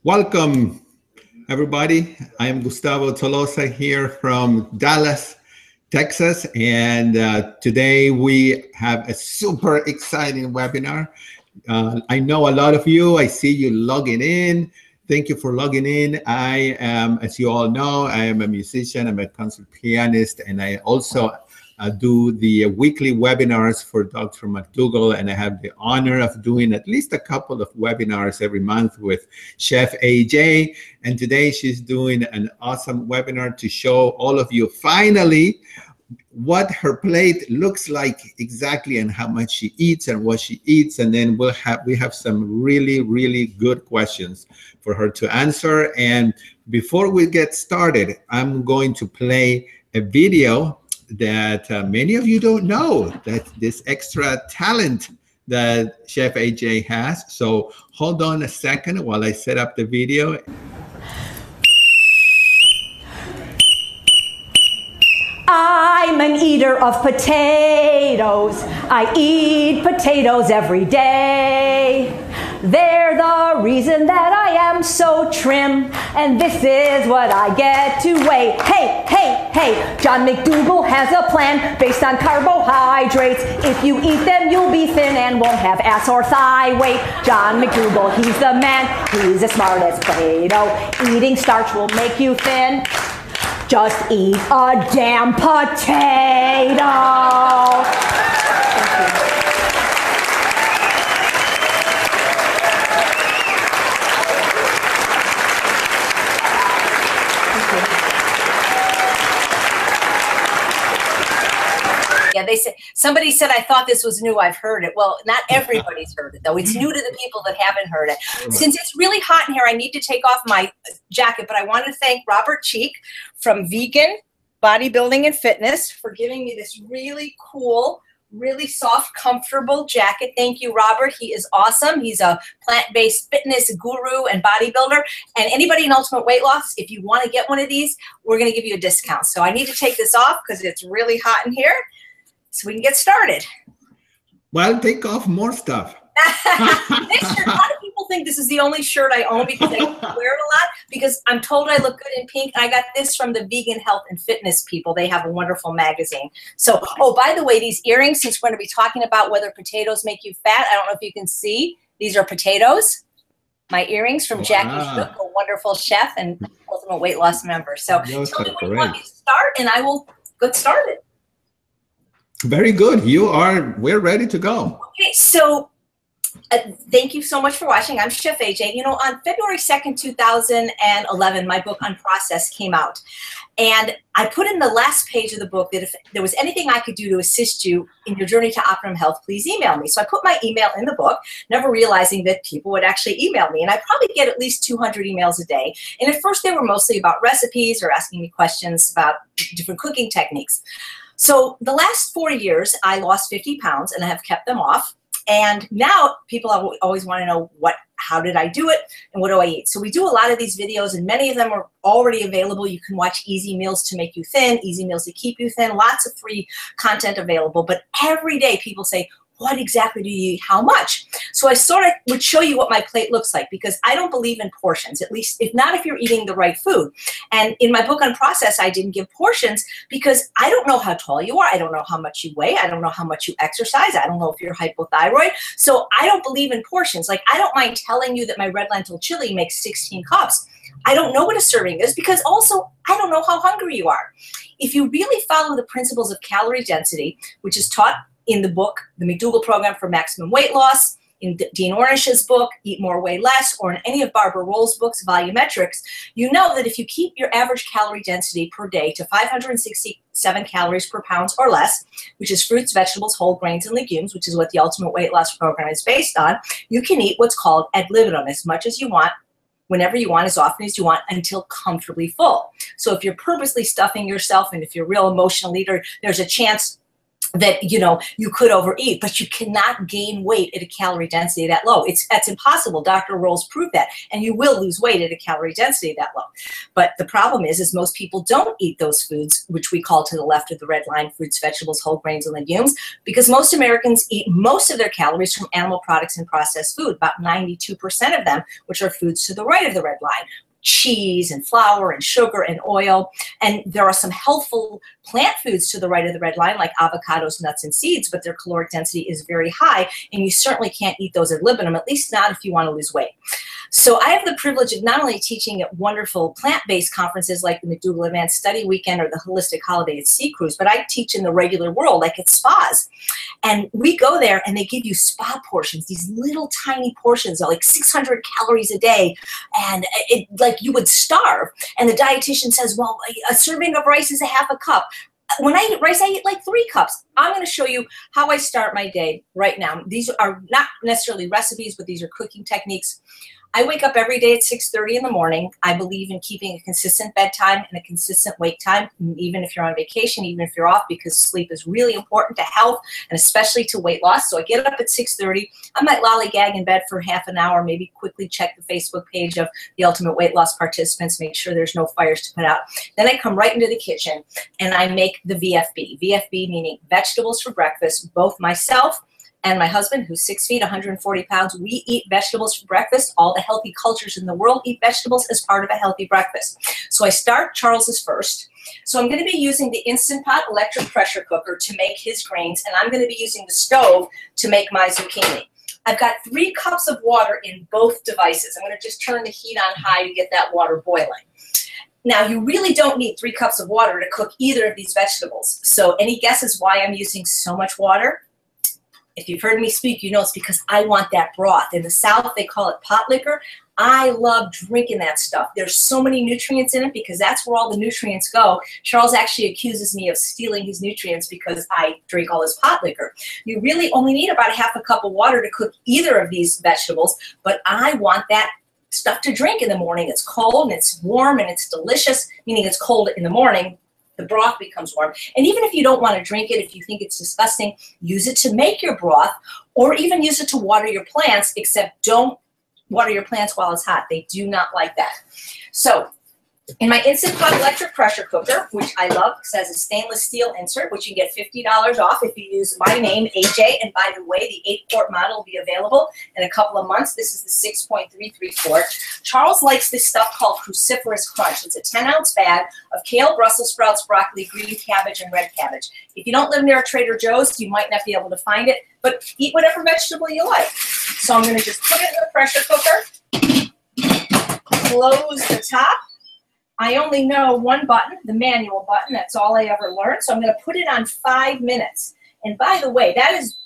Welcome, everybody. I am Gustavo Tolosa here from Dallas, Texas, and today we have a super exciting webinar. I know a lot of you. I see you logging in. Thank you for logging in. I am, as you all know, I am a musician. I'm a concert pianist, and I also do the weekly webinars for Dr. McDougall, and I have the honor of doing at least a couple of webinars every month with Chef AJ. And today she's doing an awesome webinar to show all of you finally what her plate looks like exactly and how much she eats and what she eats. And then we have some really good questions for her to answer. And before we get started, I'm going to play a video that many of you don't know, that this extra talent that Chef AJ has. So hold on a second while I set up the video. I'm an eater of potatoes. I eat potatoes every day. They're the reason that I am so trim, and this is what I get to weigh. Hey, hey, hey, John McDougall has a plan based on carbohydrates. If you eat them, you'll be thin and won't have ass or thigh weight. John McDougall, he's the man. He's as smart as Play-Doh. Eating starch will make you thin. Just eat a damn potato. Yeah, they said, somebody said, I thought this was new. I've heard it. Well, not everybody's heard it, though. It's new to the people that haven't heard it. Since it's really hot in here, I need to take off my jacket, but I want to thank Robert Cheek from Vegan Bodybuilding and Fitness for giving me this really cool, really soft, comfortable jacket. Thank you, Robert. He is awesome. He's a plant-based fitness guru and bodybuilder. And anybody in Ultimate Weight Loss, if you want to get one of these, we're going to give you a discount. So I need to take this off because it's really hot in here, so we can get started. Well, take off more stuff. This shirt, a lot of people think this is the only shirt I own because I wear it a lot, because I'm told I look good in pink. I got this from the Vegan Health and Fitness people. They have a wonderful magazine. So, oh, by the way, these earrings, since we're going to be talking about whether potatoes make you fat, I don't know if you can see, these are potatoes. My earrings from Jackie Shook, a wonderful chef and Ultimate Weight Loss member. So tell me when you want me to start, and I will get started. Very good. We're ready to go. Okay, so thank you so much for watching. I'm Chef AJ. You know, on February 2nd, 2011, my book Unprocessed came out. And I put in the last page of the book that if there was anything I could do to assist you in your journey to optimum health, please email me. So I put my email in the book, never realizing that people would actually email me. And I probably get at least 200 emails a day. And at first they were mostly about recipes or asking me questions about different cooking techniques. So the last 4 years, I lost 50 pounds and I have kept them off. And now people always want to know how did I do it and what do I eat? So we do a lot of these videos, and many of them are already available. You can watch Easy Meals to Make You Thin, Easy Meals to Keep You Thin, lots of free content available. But every day people say, what exactly do you eat? How much? So I sort of would show you what my plate looks like, because I don't believe in portions, at least if not if you're eating the right food. And in my book Unprocessed, I didn't give portions because I don't know how tall you are. I don't know how much you weigh. I don't know how much you exercise. I don't know if you're hypothyroid. So I don't believe in portions. Like, I don't mind telling you that my red lentil chili makes 16 cups. I don't know what a serving is because also I don't know how hungry you are. If you really follow the principles of calorie density, which is taught in the book, The McDougall Program for Maximum Weight Loss, in Dean Ornish's book, Eat More, Weigh Less, or in any of Barbara Roll's books, Volumetrics, you know that if you keep your average calorie density per day to 567 calories per pound or less, which is fruits, vegetables, whole grains, and legumes, which is what the Ultimate Weight Loss Program is based on, you can eat what's called ad libitum, as much as you want, whenever you want, as often as you want, until comfortably full. So if you're purposely stuffing yourself, and if you're a real emotional eater, there's a chance that, you know, you could overeat, but you cannot gain weight at a calorie density that low. That's impossible. Dr. Rolls proved that, and you will lose weight at a calorie density that low. But the problem is most people don't eat those foods, which we call to the left of the red line, fruits, vegetables, whole grains, and legumes, because most Americans eat most of their calories from animal products and processed food, about 92% of them, which are foods to the right of the red line. Cheese and flour and sugar and oil. And there are some healthful plant foods to the right of the red line, like avocados, nuts, and seeds, but their caloric density is very high, and you certainly can't eat those ad libitum, at least not if you want to lose weight. So I have the privilege of not only teaching at wonderful plant-based conferences like the McDougall Advanced Study Weekend or the Holistic Holiday at Sea Cruise, but I teach in the regular world, like at spas. And we go there and they give you spa portions, these little tiny portions, like 600 calories a day, and like you would starve. And the dietitian says, well, a serving of rice is a half a cup. When I eat rice, I eat like 3 cups. I'm going to show you how I start my day right now. These are not necessarily recipes, but these are cooking techniques. I wake up every day at 6:30 in the morning. I believe in keeping a consistent bedtime and a consistent wake time, even if you're on vacation, even if you're off, because sleep is really important to health and especially to weight loss. So I get up at 6:30. I might lollygag in bed for half an hour, maybe quickly check the Facebook page of the Ultimate Weight Loss participants, make sure there's no fires to put out. Then I come right into the kitchen and I make the VFB. VFB meaning vegetables for breakfast. Both myself and my husband, who's 6 feet, 140 pounds, we eat vegetables for breakfast. All the healthy cultures in the world eat vegetables as part of a healthy breakfast. So I start Charles's first. So I'm going to be using the Instant Pot electric pressure cooker to make his grains, and I'm going to be using the stove to make my zucchini. I've got 3 cups of water in both devices. I'm going to just turn the heat on high to get that water boiling. Now, you really don't need 3 cups of water to cook either of these vegetables. So any guesses why I'm using so much water? If you've heard me speak, you know it's because I want that broth. In the South, they call it pot liquor. I love drinking that stuff. There's so many nutrients in it because that's where all the nutrients go. Charles actually accuses me of stealing his nutrients because I drink all his pot liquor. You really only need about a half a cup of water to cook either of these vegetables, but I want that stuff to drink in the morning. It's cold and it's warm and it's delicious, meaning it's cold in the morning. The broth becomes warm. And even if you don't want to drink it, if you think it's disgusting, use it to make your broth or even use it to water your plants, except don't water your plants while it's hot. They do not like that. So in my Instant Pot electric pressure cooker, which I love because it has a stainless steel insert, which you get $50 off if you use my name, AJ. And by the way, the 8-quart model will be available in a couple of months. This is the 6.33 quart. Charles likes this stuff called Cruciferous Crunch. It's a 10-ounce bag of kale, Brussels sprouts, broccoli, green cabbage, and red cabbage. If you don't live near a Trader Joe's, you might not be able to find it, but eat whatever vegetable you like. So I'm going to just put it in the pressure cooker, close the top. I only know one button, the manual button. That's all I ever learned. So I'm going to put it on 5 minutes. And by the way,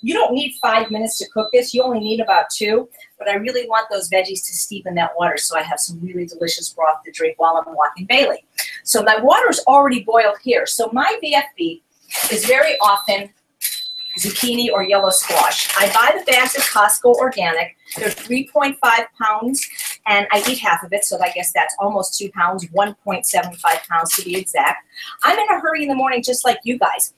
you don't need 5 minutes to cook this. You only need about 2. But I really want those veggies to steep in that water so I have some really delicious broth to drink while I'm walking Bailey. So my water is already boiled here. So my VFB is very often zucchini or yellow squash. I buy the bags at Costco organic. They're 3.5 pounds, and I eat half of it, so I guess that's almost 2 pounds, 1.75 pounds to be exact. I'm in a hurry in the morning just like you guys.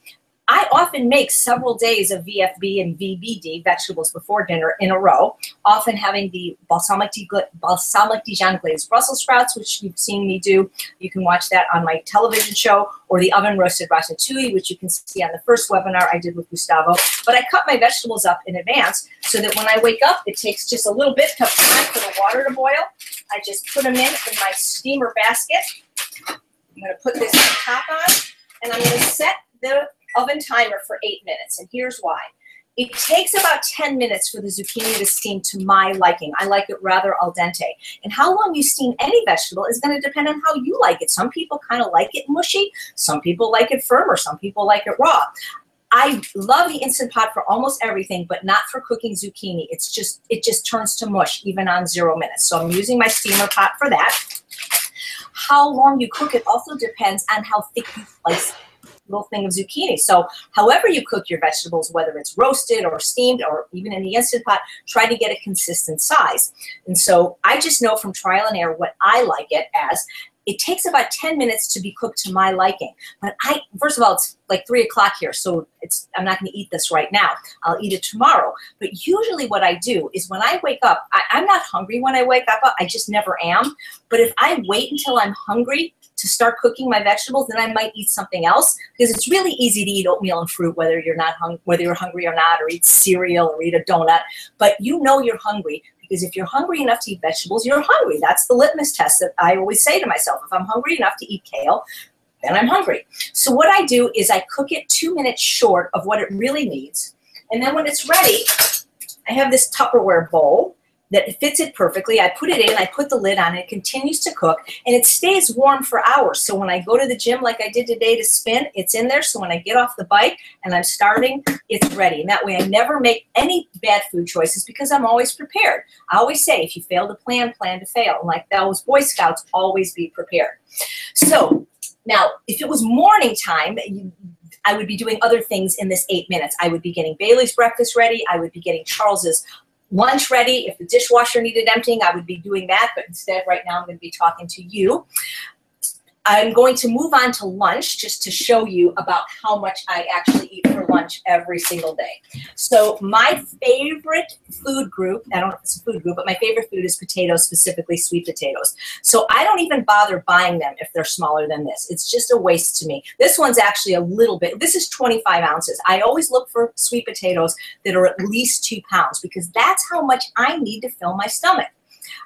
I often make several days of VFB and VBD, vegetables before dinner, in a row, often having the balsamic Dijon glazed Brussels sprouts, which you've seen me do. You can watch that on my television show, or the oven roasted ratatouille, which you can see on the first webinar I did with Gustavo. But I cut my vegetables up in advance so that when I wake up, it takes just a little bit of time for the water to boil. I just put them in my steamer basket. I'm going to put this top on, and I'm going to set the oven timer for 8 minutes, and here's why. It takes about 10 minutes for the zucchini to steam to my liking. I like it rather al dente. And how long you steam any vegetable is going to depend on how you like it. Some people kind of like it mushy. Some people like it firmer. Some people like it raw. I love the Instant Pot for almost everything, but not for cooking zucchini. It just turns to mush even on 0 minutes. So I'm using my steamer pot for that. How long you cook it also depends on how thick you slice it. Little thing of zucchini. So however you cook your vegetables, whether it's roasted or steamed or even in the Instant Pot, try to get a consistent size. And so I just know from trial and error what I like it as. it takes about 10 minutes to be cooked to my liking. But first of all, it's like 3 o'clock here, so I'm not going to eat this right now. I'll eat it tomorrow. But usually what I do is when I wake up, I'm not hungry when I wake up. I just never am. But if I wait until I'm hungry to start cooking my vegetables, then I might eat something else, because it's really easy to eat oatmeal and fruit whether you're hungry or not, or eat cereal or eat a donut. But you know you're hungry, because if you're hungry enough to eat vegetables, you're hungry. That's the litmus test that I always say to myself. If I'm hungry enough to eat kale, then I'm hungry. So what I do is I cook it 2 minutes short of what it really needs. And then when it's ready, I have this Tupperware bowl that fits it perfectly. I put it in, I put the lid on, it continues to cook, and it stays warm for hours. So when I go to the gym like I did today to spin, it's in there. So when I get off the bike and I'm starving, it's ready. And that way I never make any bad food choices, because I'm always prepared. I always say, if you fail to plan, plan to fail. And like those Boy Scouts, always be prepared. So now, if it was morning time, I would be doing other things in this 8 minutes. I would be getting Bailey's breakfast ready. I would be getting Charles's lunch ready. If the dishwasher needed emptying, I would be doing that. But instead, right now, I'm going to be talking to you. I'm going to move on to lunch just to show you about how much I actually eat for lunch every single day. So my favorite food group, I don't know if it's a food group, but my favorite food is potatoes, specifically sweet potatoes. So I don't even bother buying them if they're smaller than this. It's just a waste to me. This one's actually a little bit, this is 25 ounces. I always look for sweet potatoes that are at least 2 pounds, because that's how much I need to fill my stomach.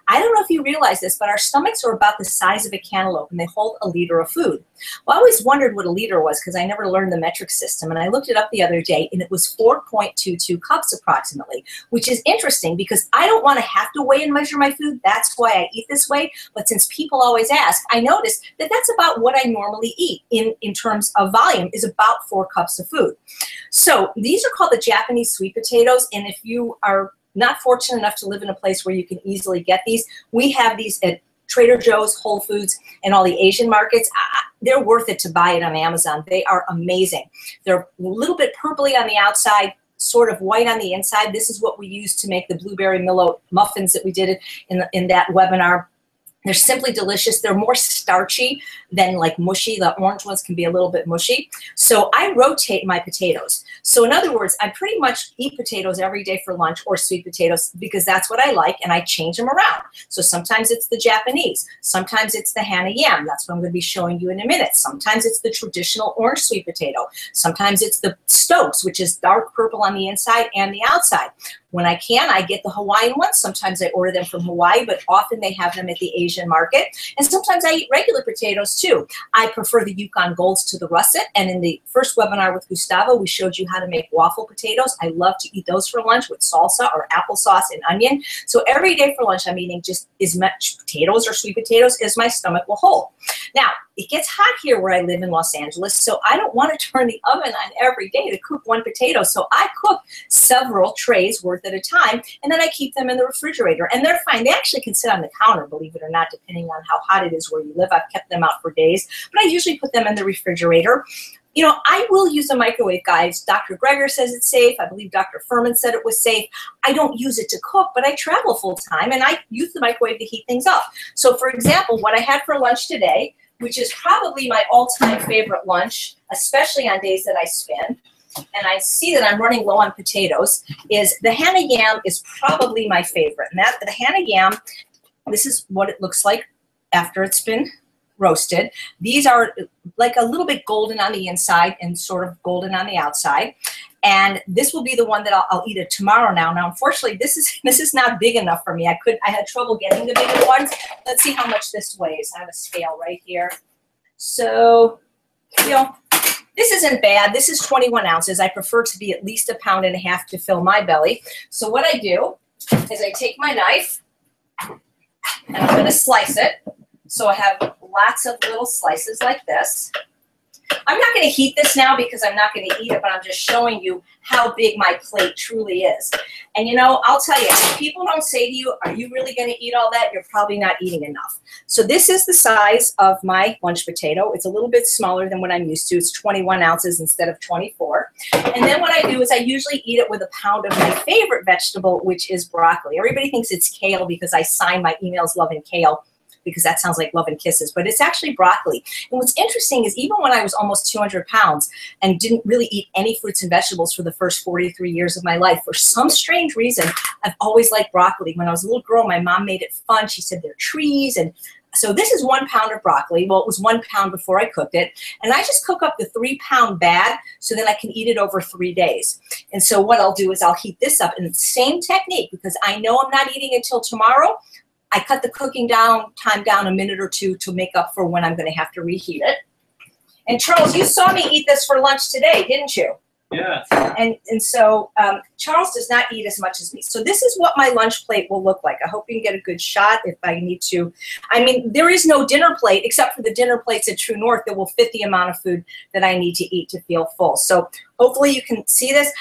I don't know if you realize this, but our stomachs are about the size of a cantaloupe, and they hold a liter of food. Well, I always wondered what a liter was, because I never learned the metric system, and I looked it up the other day, and it was 4.22 cups approximately, which is interesting, because I don't want to have to weigh and measure my food. That's why I eat this way. But since people always ask, I noticed that that's about what I normally eat in terms of volume, is about 4 cups of food. So these are called the Japanese sweet potatoes, and if you are not fortunate enough to live in a place where you can easily get these, we have these at Trader Joe's, Whole Foods, and all the Asian markets. They're worth it to buy it on Amazon. They are amazing. They're a little bit purpley on the outside, sort of white on the inside. This is what we use to make the blueberry Milo muffins that we did in that webinar. They're simply delicious. They're more starchy than like mushy. The orange ones can be a little bit mushy. So I rotate my potatoes. So in other words, I pretty much eat potatoes every day for lunch, or sweet potatoes, because that's what I like, and I change them around. So sometimes it's the Japanese. Sometimes it's the Hana yam. That's what I'm going to be showing you in a minute. Sometimes it's the traditional orange sweet potato. Sometimes it's the Stokes, which is dark purple on the inside and the outside. When I can, I get the Hawaiian ones. Sometimes I order them from Hawaii, but often they have them at the Asian market. And sometimes I eat regular potatoes too. I prefer the Yukon Golds to the russet. And in the first webinar with Gustavo, we showed you how to make waffle potatoes. I love to eat those for lunch with salsa or applesauce and onion. So every day for lunch, I'm eating just as much potatoes or sweet potatoes as my stomach will hold. Now, it gets hot here where I live in Los Angeles, so I don't want to turn the oven on every day to cook one potato. So I cook several trays worth at a time, and then I keep them in the refrigerator. And they're fine. They actually can sit on the counter, believe it or not, depending on how hot it is where you live. I've kept them out for days, but I usually put them in the refrigerator. You know, I will use a microwave, guys. Dr. Greger says it's safe. I believe Dr. Furman said it was safe. I don't use it to cook, but I travel full time, and I use the microwave to heat things up. So, for example, what I had for lunch today, which is probably my all-time favorite lunch, especially on days that I spin, and I see that I'm running low on potatoes, is the Hana yam is probably my favorite. And the Hana yam, this is what it looks like after it's been roasted. These are like a little bit golden on the inside and sort of golden on the outside. And this will be the one that I'll eat it tomorrow now. Now, unfortunately, this is not big enough for me. I had trouble getting the bigger ones. Let's see how much this weighs. I have a scale right here. So, you know, this isn't bad. This is 21 ounces. I prefer to be at least 1.5 pounds to fill my belly. So what I do is I take my knife and I'm going to slice it. So I have lots of little slices like this. I'm not going to heat this now because I'm not going to eat it, but I'm just showing you how big my plate truly is. And you know, I'll tell you, if people don't say to you, are you really going to eat all that? You're probably not eating enough. So this is the size of my lunch potato. It's a little bit smaller than what I'm used to. It's 21 ounces instead of 24. And then what I do is I usually eat it with 1 pound of my favorite vegetable, which is broccoli. Everybody thinks it's kale because I sign my emails loving kale. because that sounds like love and kisses, but it's actually broccoli. And what's interesting is even when I was almost 200 pounds and didn't really eat any fruits and vegetables for the first 43 years of my life, for some strange reason, I've always liked broccoli. When I was a little girl, my mom made it fun. She said they're trees. And so this is 1 pound of broccoli. Well, it was 1 pound before I cooked it. And I just cook up the 3-pound bag so then I can eat it over 3 days. And so what I'll do is I'll heat this up in the same technique, because I know I'm not eating until tomorrow. I cut the cooking time down a minute or two to make up for when I'm going to have to reheat it. And Charles, you saw me eat this for lunch today, didn't you? Yeah. And so Charles does not eat as much as me. So this is what my lunch plate will look like. I hope you can get a good shot if I need to. I mean, there is no dinner plate except for the dinner plates at True North that will fit the amount of food that I need to eat to feel full. So hopefully you can see this.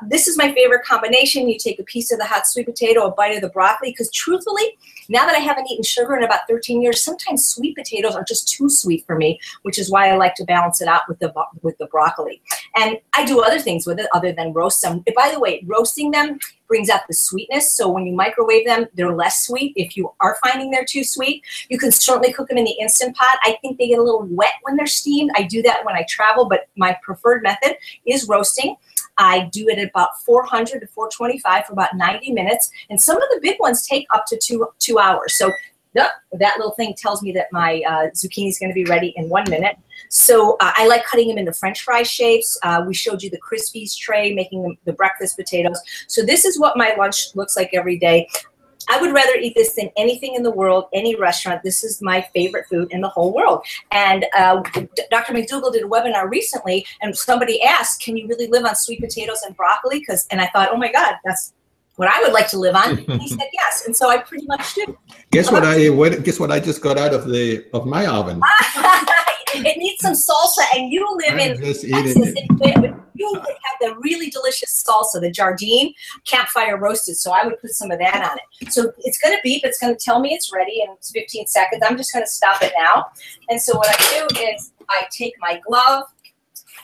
This is my favorite combination. You take a piece of the hot sweet potato, a bite of the broccoli, because truthfully, now that I haven't eaten sugar in about 13 years, sometimes sweet potatoes are just too sweet for me, which is why I like to balance it out with the broccoli. And I do other things with it other than roast them. By the way, roasting them brings out the sweetness. So when you microwave them, they're less sweet. If you are finding they're too sweet, you can certainly cook them in the Instant Pot. I think they get a little wet when they're steamed. I do that when I travel, but my preferred method is roasting. I do it at about 400 to 425 for about 90 minutes. And some of the big ones take up to two hours. So that little thing tells me that my zucchini is going to be ready in 1 minute. So I like cutting them into French fry shapes. We showed you the Crispies tray, making them the breakfast potatoes. So this is what my lunch looks like every day. I would rather eat this than anything in the world, any restaurant. This is my favorite food in the whole world. And Dr. McDougall did a webinar recently, and somebody asked, can you really live on sweet potatoes and broccoli? And I thought, oh my God, that's what I would like to live on. And he said yes, and so I pretty much do. Guess what I just got out of my oven? It needs some salsa, and you live in Texas, and you would have the really delicious salsa, the Jardine campfire roasted. So I would put some of that on it. So it's going to beep. It's going to tell me it's ready in 15 seconds. I'm just going to stop it now. And so what I do is I take my glove,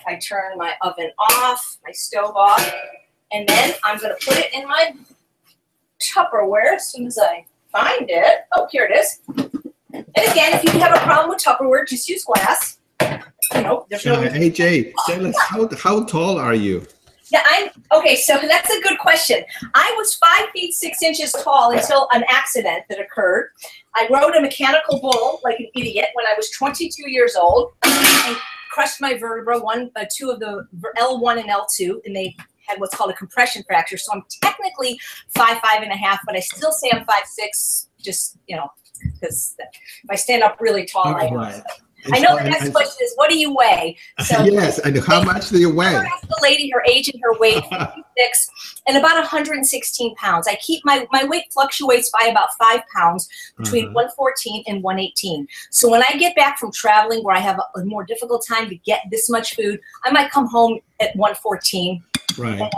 I turn my oven off, my stove off, and then I'm going to put it in my Tupperware as soon as I find it. Oh, here it is. And again, if you have a problem with Tupperware, just use glass. You know, there's no. Hey Jay, tell us how tall are you? Yeah, okay. So that's a good question. I was 5 feet 6 inches tall until an accident that occurred. I rode a mechanical bull like an idiot when I was 22 years old and crushed my vertebra, two of the L1 and L2, and they had what's called a compression fracture. So I'm technically 5'5.5", but I still say I'm 5'6", just, you know, because if I stand up really tall, I know the next question is, what do you weigh? So yes, and how much do you weigh? I asked the lady her age and her weight, 56, and about 116 pounds. I keep my weight fluctuates by about 5 pounds between 114 and 118. So when I get back from traveling where I have a more difficult time to get this much food, I might come home at 114. Right. And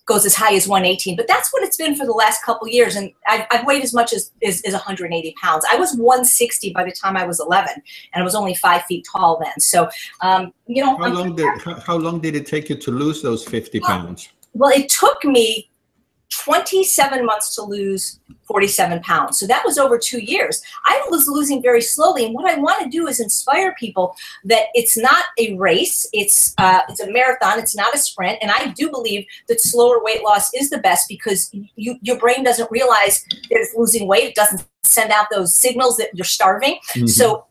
goes as high as 118, but that's what it's been for the last couple years. And I've weighed as much as 180 pounds. I was 160 by the time I was 11, and I was only 5 feet tall then. So, you know. How long did it take you to lose those 50 pounds? Well, it took me 27 months to lose 47 pounds. So that was over 2 years. I was losing very slowly. And what I want to do is inspire people that it's not a race. It's a marathon. It's not a sprint. And I do believe that slower weight loss is the best, because your brain doesn't realize that it's losing weight. It doesn't send out those signals that you're starving. So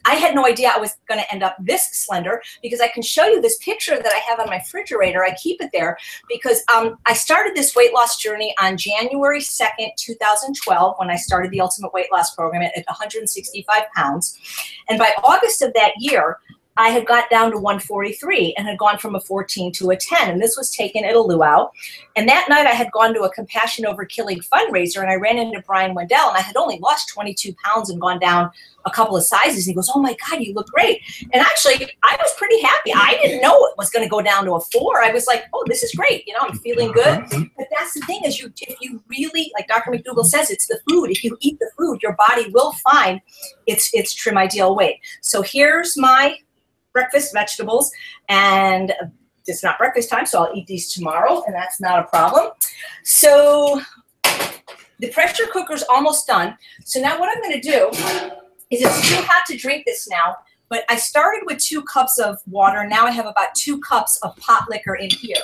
I had no idea I was going to end up this slender, because I can show you this picture that I have on my refrigerator. I keep it there because I started this weight loss journey on January 2nd, 2012, when I started the Ultimate Weight Loss Program at 165 pounds. And by August of that year, I had got down to 143 and had gone from a 14 to a 10. And this was taken at a luau. And that night I had gone to a Compassion Over Killing fundraiser, and I ran into Brian Wendell, and I had only lost 22 pounds and gone down a couple of sizes. He goes, oh my God, you look great. And actually I was pretty happy. I didn't know it was going to go down to a 4. I was like, oh, this is great. You know, I'm feeling good. But that's the thing is if you really, like Dr. McDougall says, it's the food. If you eat the food, your body will find its trim ideal weight. So here's my breakfast vegetables, and it's not breakfast time, so I'll eat these tomorrow, and that's not a problem. So the pressure cooker's almost done. So now what I'm going to do is, it's too hot to drink this now, but I started with 2 cups of water. Now I have about 2 cups of pot liquor in here.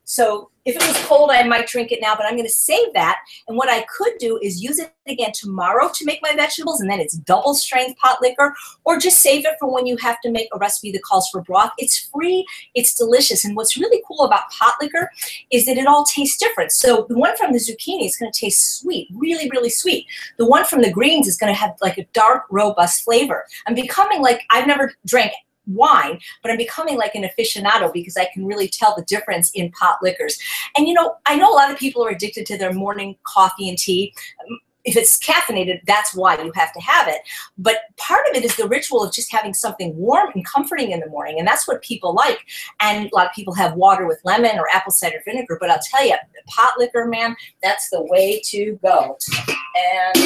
So if it was cold, I might drink it now, but I'm going to save that. And what I could do is use it again tomorrow to make my vegetables, and then it's double strength pot liquor, or just save it for when you have to make a recipe that calls for broth. It's free, it's delicious. And what's really cool about pot liquor is that it all tastes different. So the one from the zucchini is going to taste sweet, really, really sweet. The one from the greens is going to have like a dark, robust flavor. I'm becoming like, I've never drank wine, but I'm becoming like an aficionado because I can really tell the difference in pot liquors. And you know, I know a lot of people are addicted to their morning coffee and tea. If it's caffeinated, that's why you have to have it. But part of it is the ritual of just having something warm and comforting in the morning, and that's what people like. And a lot of people have water with lemon or apple cider vinegar, but I'll tell you, pot liquor, man, that's the way to go. And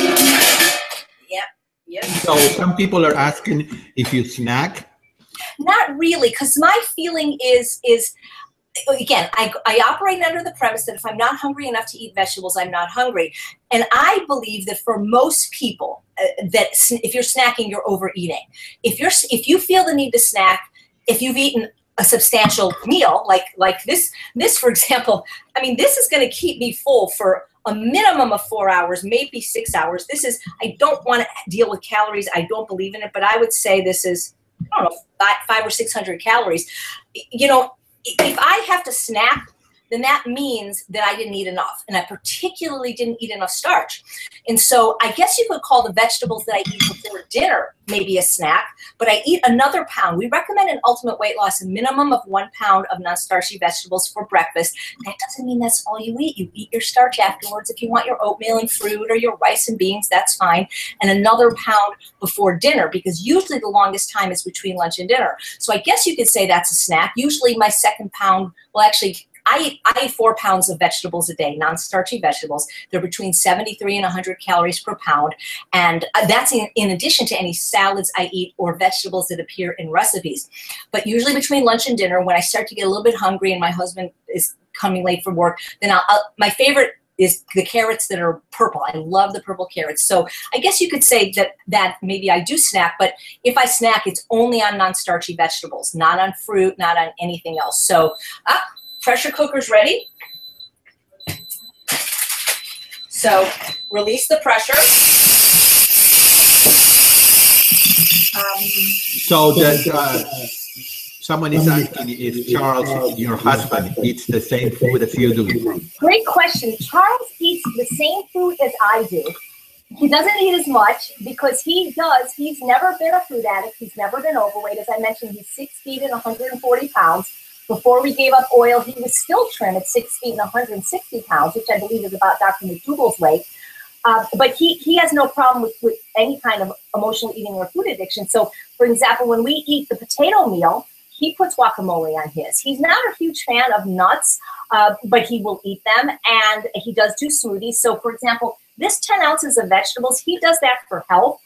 yep. So some people are asking if you snack. Not really, because my feeling is again, I operate under the premise that if I'm not hungry enough to eat vegetables, I'm not hungry. And I believe that for most people, that if you're snacking, you're overeating. If you feel the need to snack, if you've eaten a substantial meal, like this for example, I mean, this is going to keep me full for a minimum of 4 hours, maybe 6 hours. I don't want to deal with calories. I don't believe in it, but I would say this is, I don't know, 500 or 600 calories. You know, if I have to snack, then that means that I didn't eat enough. And I particularly didn't eat enough starch. And so I guess you could call the vegetables that I eat before dinner maybe a snack, but I eat another pound. We recommend in Ultimate Weight Loss a minimum of 1 pound of non-starchy vegetables for breakfast. That doesn't mean that's all you eat. You eat your starch afterwards. If you want your oatmeal and fruit or your rice and beans, that's fine. And another pound before dinner, because usually the longest time is between lunch and dinner. So I guess you could say that's a snack. Usually my second pound, well, actually, I eat 4 pounds of vegetables a day, non-starchy vegetables. They're between 73 and 100 calories per pound. And that's in addition to any salads I eat or vegetables that appear in recipes. But usually between lunch and dinner, when I start to get a little bit hungry and my husband is coming late from work, then my favorite is the carrots that are purple. I love the purple carrots. So I guess you could say that maybe I do snack, but if I snack, it's only on non-starchy vegetables, not on fruit, not on anything else. So pressure cooker's ready. So release the pressure. Someone is asking if Charles, your husband, eats the same food as you do. Great question. Charles eats the same food as I do. He doesn't eat as much because he's never been a food addict. He's never been overweight. As I mentioned, he's 6 feet and 140 pounds. Before we gave up oil, he was still trim at 6 feet and 160 pounds, which I believe is about Dr. McDougall's weight. But he has no problem with any kind of emotional eating or food addiction. So, for example, when we eat the potato meal, he puts guacamole on his. He's not a huge fan of nuts, but he will eat them, and he does do smoothies. So, for example, this 10 ounces of vegetables, he does that for health.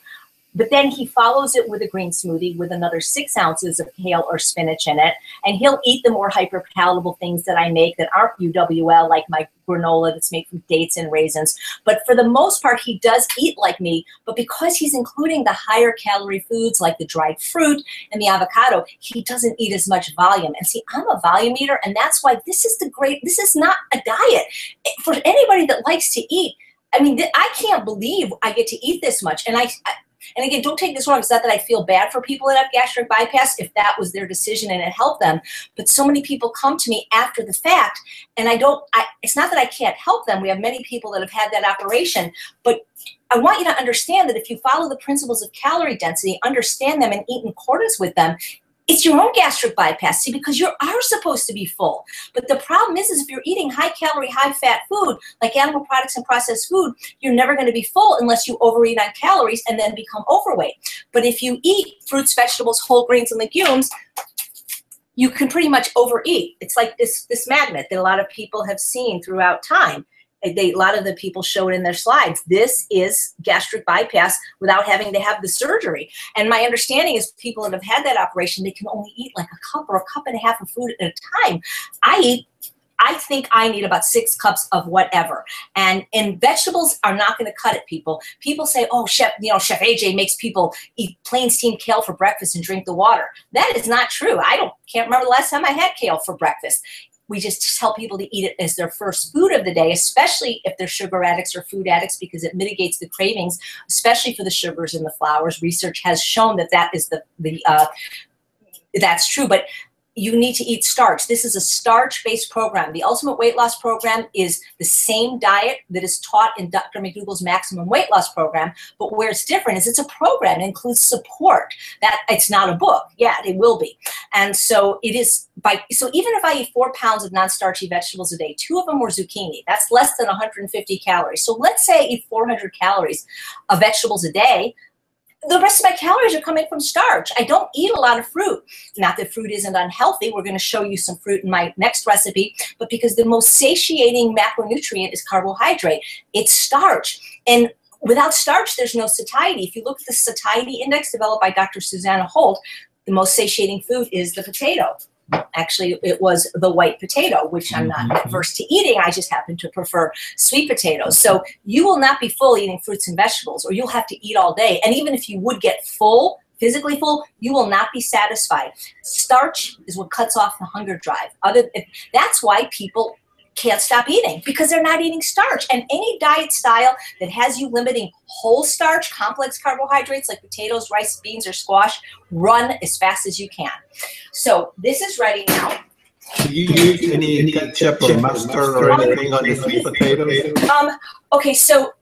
But then he follows it with a green smoothie with another 6 ounces of kale or spinach in it. And he'll eat the more hyper-palatable things that I make that aren't UWL, like my granola that's made from dates and raisins. But for the most part, he does eat like me. But because he's including the higher calorie foods like the dried fruit and the avocado, he doesn't eat as much volume. And see, I'm a volume eater, and that's why this is not a diet. For anybody that likes to eat, I mean, I can't believe I get to eat this much. And again, don't take this wrong. It's not that I feel bad for people that have gastric bypass if that was their decision and it helped them. But so many people come to me after the fact, and it's not that I can't help them. We have many people that have had that operation. But I want you to understand that if you follow the principles of calorie density, understand them, and eat in accordance with them, it's your own gastric bypass, see, because you are supposed to be full. But the problem is if you're eating high-calorie, high-fat food, like animal products and processed food, you're never going to be full unless you overeat on calories and then become overweight. But if you eat fruits, vegetables, whole grains, and legumes, you can pretty much overeat. It's like this magnet that a lot of people have seen throughout time. A lot of the people show it in their slides. This is gastric bypass without having to have the surgery. And my understanding is people that have had that operation, they can only eat like a cup or a cup and a half of food at a time. I eat I think I need about 6 cups of whatever. And vegetables are not going to cut it, people. People say, oh, Chef AJ makes people eat plain steamed kale for breakfast and drink the water. That is not true. Can't remember the last time I had kale for breakfast. We just tell people to eat it as their first food of the day, especially if they're sugar addicts or food addicts, because it mitigates the cravings, especially for the sugars and the flours. Research has shown that that's true. But you need to eat starch. This is a starch-based program. The Ultimate Weight Loss Program is the same diet that is taught in Dr. McDougall's Maximum Weight Loss Program, but where it's different is it's a program. It includes support. That it's not a book. Yeah, it will be. And so it is so even if I eat 4 pounds of non-starchy vegetables a day, 2 of them were zucchini. That's less than 150 calories. So let's say I eat 400 calories of vegetables a day. The rest of my calories are coming from starch. I don't eat a lot of fruit. Not that fruit isn't unhealthy. We're going to show you some fruit in my next recipe, but because the most satiating macronutrient is carbohydrate, it's starch. And without starch, there's no satiety. If you look at the satiety index developed by Dr. Susanna Holt, the most satiating food is the potato. Actually, it was the white potato, which I'm not averse to eating. I just happen to prefer sweet potatoes. So you will not be full eating fruits and vegetables, or you'll have to eat all day. And even if you would get full, physically full, you will not be satisfied. Starch is what cuts off the hunger drive. That's why people can't stop eating, because they're not eating starch. And any diet style that has you limiting whole starch, complex carbohydrates like potatoes, rice, beans, or squash, run as fast as you can. So this is ready now. Do you use any ketchup or mustard or anything on the sweet potatoes? Okay, so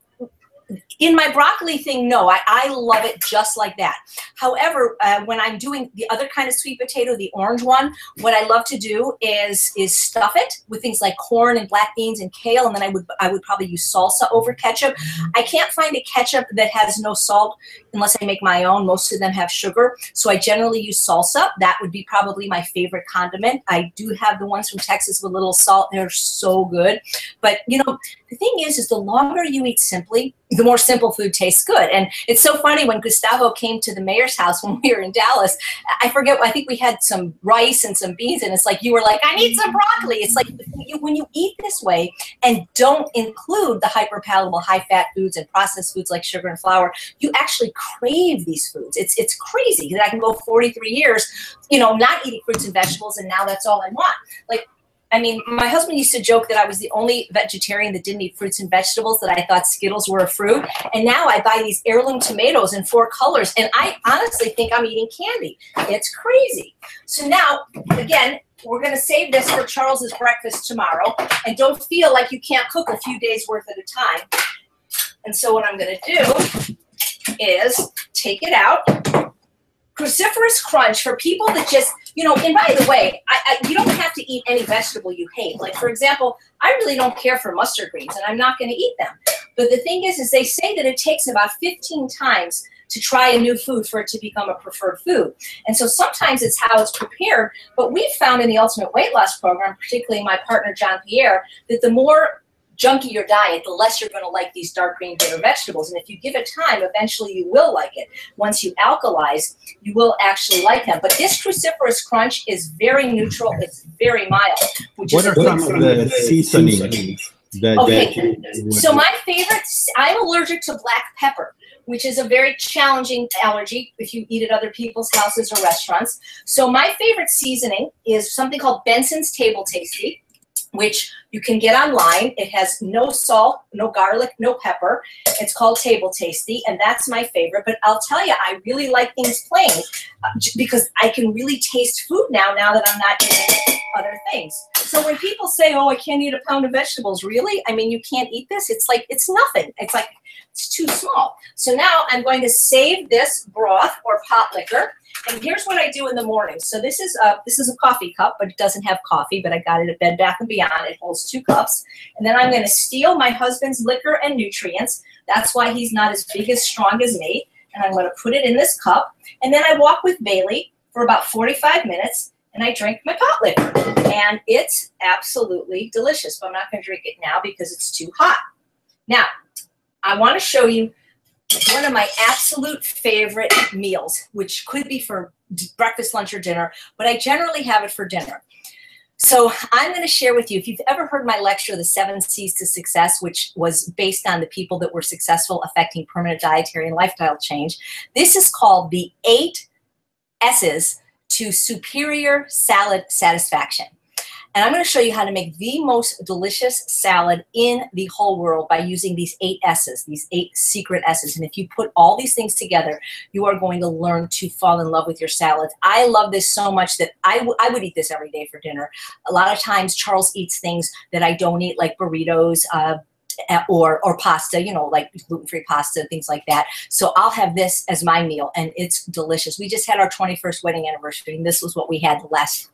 in my broccoli thing, no, I love it just like that. However, when I'm doing the other kind of sweet potato, the orange one, what I love to do is stuff it with things like corn and black beans and kale, and then I would probably use salsa over ketchup. I can't find a ketchup that has no salt unless I make my own. Most of them have sugar, so I generally use salsa. That would be probably my favorite condiment. I do have the ones from Texas with little salt. They're so good. But, you know, the thing is the longer you eat simply, the more simple food tastes good. And it's so funny, when Gustavo came to the mayor's house when we were in Dallas, I think we had some rice and some beans, and it's like, you were like, I need some broccoli. It's like, when you eat this way and don't include the hyperpalatable high-fat foods and processed foods like sugar and flour, you actually crave these foods. It's crazy that I can go 43 years, not eating fruits and vegetables, and now that's all I want. Like, I mean, my husband used to joke that I was the only vegetarian that didn't eat fruits and vegetables, that I thought Skittles were a fruit. And now I buy these heirloom tomatoes in 4 colors, and I honestly think I'm eating candy. It's crazy. So now, again, we're going to save this for Charles's breakfast tomorrow. And don't feel like you can't cook a few days worth at a time. And so what I'm going to do is take it out. Cruciferous crunch for people that just, and by the way, you don't have to eat any vegetable you hate. Like, for example, I really don't care for mustard greens, and I'm not going to eat them. But the thing is they say that it takes about 15 times to try a new food for it to become a preferred food. And so sometimes it's how it's prepared. But we've found in the Ultimate Weight Loss Program, particularly my partner, John Pierre, that the more junky your diet, the less you're going to like these dark green bitter vegetables. And if you give it time, eventually you will like it. Once you alkalize, you will actually like them. But this cruciferous crunch is very neutral. It's very mild. What are some of the seasonings? Okay, so my favorites, I'm allergic to black pepper, which is a very challenging allergy if you eat at other people's houses or restaurants. So my favorite seasoning is something called Benson's Table Tasty, which you can get online. It has no salt, no garlic, no pepper. It's called Table Tasty, and that's my favorite. But I'll tell you, I really like things plain because I can really taste food now that I'm not eating other things. So when people say, oh, I can't eat a pound of vegetables, really? I mean, you can't eat this? It's like, it's nothing. It's like, it's too small. So now I'm going to save this broth or pot liquor. And here's what I do in the morning. So this is a coffee cup, but it doesn't have coffee, but I got it at Bed Bath & Beyond. It holds 2 cups. And then I'm going to steal my husband's liquor and nutrients. That's why he's not as big, as strong as me. And I'm going to put it in this cup. And then I walk with Bailey for about 45 minutes, and I drink my pot liquor. And it's absolutely delicious, but I'm not going to drink it now because it's too hot. Now, I want to show you one of my absolute favorite meals, which could be for breakfast, lunch, or dinner, but I generally have it for dinner. So I'm going to share with you, if you've ever heard my lecture, The 7 C's to Success, which was based on the people that were successful affecting permanent dietary and lifestyle change, this is called the 8 S's to superior salad satisfaction. And I'm going to show you how to make the most delicious salad in the whole world by using these 8 S's, these 8 secret S's. And if you put all these things together, you are going to learn to fall in love with your salads. I love this so much that I would eat this every day for dinner. A lot of times Charles eats things that I don't eat, like burritos, or pasta, you know, like gluten-free pasta, things like that. So I'll have this as my meal, and it's delicious. We just had our 21st wedding anniversary, and this was what we had last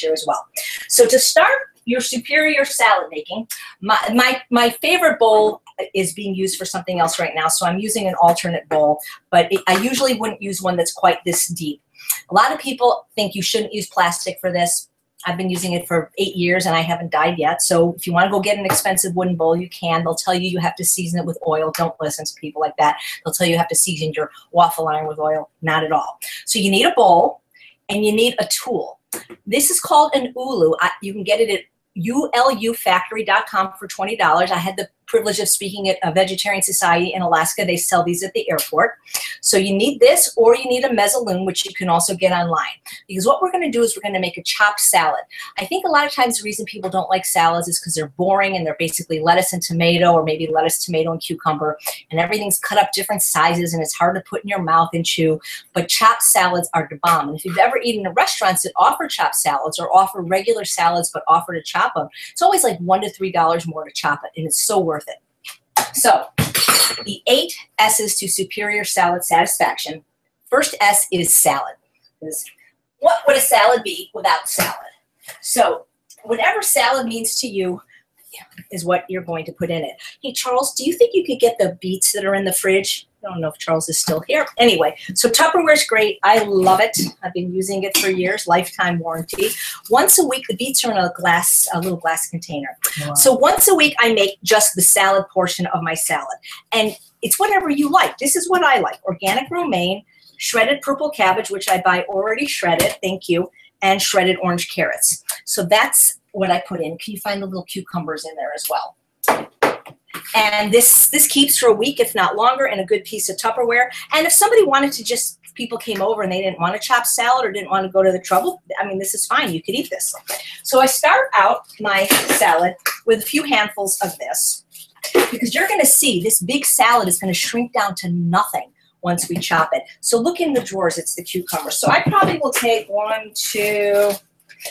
year as well. So to start your superior salad making, my favorite bowl is being used for something else right now, so I'm using an alternate bowl, but I usually wouldn't use one that's quite this deep. A lot of people think you shouldn't use plastic for this. I've been using it for 8 years and I haven't died yet. So if you want to go get an expensive wooden bowl, you can. They'll tell you you have to season it with oil. Don't listen to people like that. They'll tell you you have to season your waffle iron with oil. Not at all. So you need a bowl and you need a tool. This is called an ulu. You can get it at ulufactory.com for $20. I had the privilege of speaking at a vegetarian society in Alaska. They sell these at the airport. So you need this, or you need a mezzalune, which you can also get online. Because what we're going to do is we're going to make a chopped salad. I think a lot of times the reason people don't like salads is because they're boring and they're basically lettuce and tomato, or maybe lettuce, tomato, and cucumber, and everything's cut up different sizes and it's hard to put in your mouth and chew. But chopped salads are the bomb. And if you've ever eaten at restaurants that offer chopped salads or offer regular salads but offer to chop them, it's always like $1 to $3 more to chop it, and it's so worth it. So the 8 S's to superior salad satisfaction. First S is salad. What would a salad be without salad? So whatever salad means to you is what you're going to put in it. Hey, Charles, do you think you could get the beets that are in the fridge? I don't know if Charles is still here. Anyway, so Tupperware is great. I love it. I've been using it for years, lifetime warranty. Once a week, the beets are in a little glass container. Wow. So once a week, I make just the salad portion of my salad. And it's whatever you like. This is what I like. Organic romaine, shredded purple cabbage, which I buy already shredded, thank you, and shredded orange carrots. So that's what I put in. Can you find the little cucumbers in there as well? And this keeps for a week, if not longer, in a good piece of Tupperware. And if somebody wanted to just, people came over and they didn't want to chop salad or didn't want to go to the trouble, I mean, this is fine. You could eat this. So I start out my salad with a few handfuls of this, because you're going to see this big salad is going to shrink down to nothing once we chop it. So look in the drawers. It's the cucumber. So I probably will take 1, 2...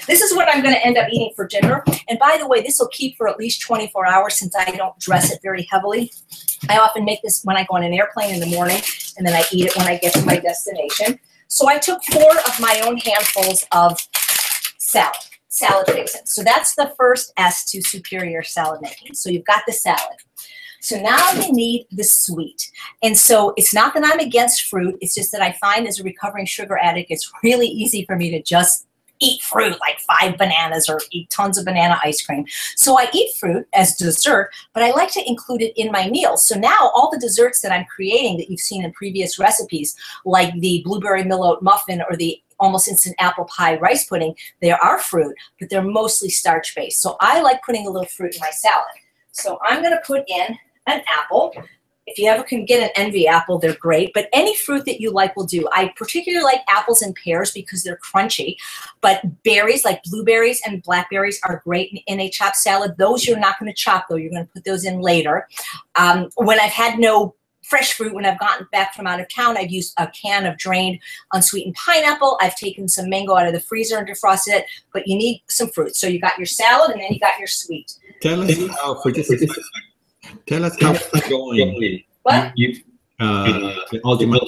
This is what I'm going to end up eating for dinner. And by the way, this will keep for at least 24 hours since I don't dress it very heavily. I often make this when I go on an airplane in the morning, and then I eat it when I get to my destination. So I took 4 of my own handfuls of salad fixins. So that's the first S to superior salad making. So you've got the salad. So now you need the sweet. And so it's not that I'm against fruit. It's just that I find as a recovering sugar addict, it's really easy for me to just eat fruit, like 5 bananas, or eat tons of banana ice cream. So I eat fruit as dessert, but I like to include it in my meals. So now all the desserts that I'm creating that you've seen in previous recipes, like the blueberry millet muffin or the almost instant apple pie rice pudding, they are fruit, but they're mostly starch-based. So I like putting a little fruit in my salad. So I'm going to put in an apple. If you ever can get an envy apple, they're great, but any fruit that you like will do. I particularly like apples and pears because they're crunchy, but berries like blueberries and blackberries are great in a chopped salad. Those you're not going to chop, though. You're going to put those in later. When I've had no fresh fruit, when I've gotten back from out of town, I've used a can of drained unsweetened pineapple. I've taken some mango out of the freezer and defrosted it, but you need some fruit. So you got your salad and then you got your sweet. Tell us how, for just a second. Tell us how it's going. What? The ultimate.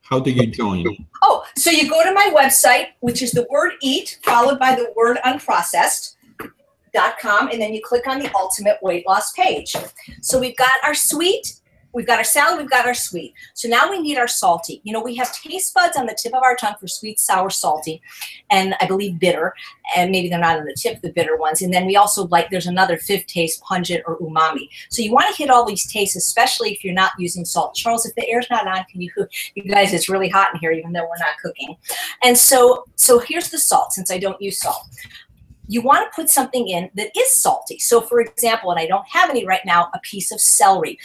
How do you join? Oh, so you go to my website, which is the word eat followed by the word unprocessed.com, and then you click on the ultimate weight loss page. So we've got our sweet. We've got our salad, we've got our sweet. So now we need our salty. You know, we have taste buds on the tip of our tongue for sweet, sour, salty, and I believe bitter. And maybe they're not on the tip, the bitter ones. And then we also like, there's another 5th taste, pungent or umami. So you want to hit all these tastes, especially if you're not using salt. Charles, if the air's not on, can you guys, it's really hot in here, even though we're not cooking. And so here's the salt, since I don't use salt. you want to put something in that is salty. So for example, and I don't have any right now, a piece of celery,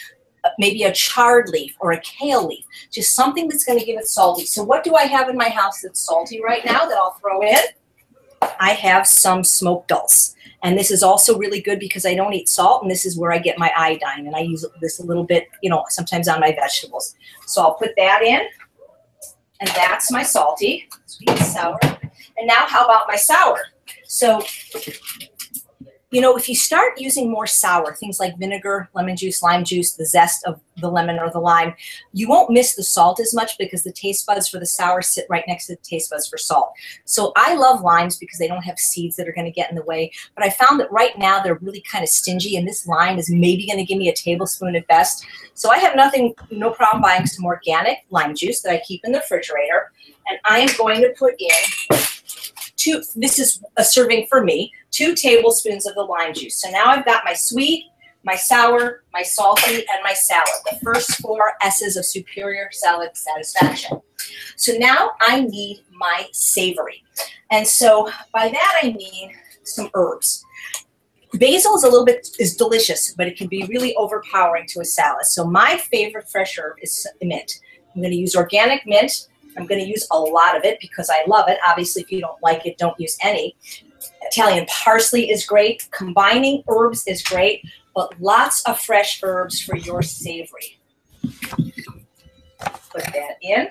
maybe a chard leaf or a kale leaf, just something that's going to give it salty. So what do I have in my house that's salty right now that I'll throw in? I have some smoked dulse. And this is also really good because I don't eat salt, and this is where I get my iodine, and I use this a little bit, you know, sometimes on my vegetables. So I'll put that in, and that's my salty, sweet and sour. And now how about my sour? So, you know, if you start using more sour, things like vinegar, lemon juice, lime juice, the zest of the lemon or the lime, you won't miss the salt as much because the taste buds for the sour sit right next to the taste buds for salt. So I love limes because they don't have seeds that are going to get in the way. But I found that right now they're really kind of stingy, and this lime is maybe going to give me a tablespoon at best. So I have no problem buying some organic lime juice that I keep in the refrigerator. And I am going to put in this is a serving for me, 2 tablespoons of the lime juice. So now I've got my sweet, my sour, my salty, and my salad, the first 4 S's of superior salad satisfaction. So now I need my savory. And so by that I mean some herbs. Basil is delicious, but it can be really overpowering to a salad. So my favorite fresh herb is mint. I'm going to use organic mint. I'm going to use a lot of it because I love it. Obviously, if you don't like it, don't use any. Italian parsley is great. Combining herbs is great, but lots of fresh herbs for your savory. Put that in.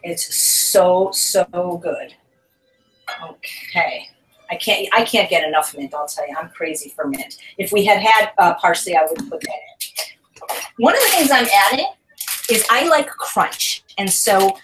It's so, so good. Okay. I can't get enough mint, I'll tell you. I'm crazy for mint. If we had parsley, I would put that in. One of the things I'm adding is I like crunch. And so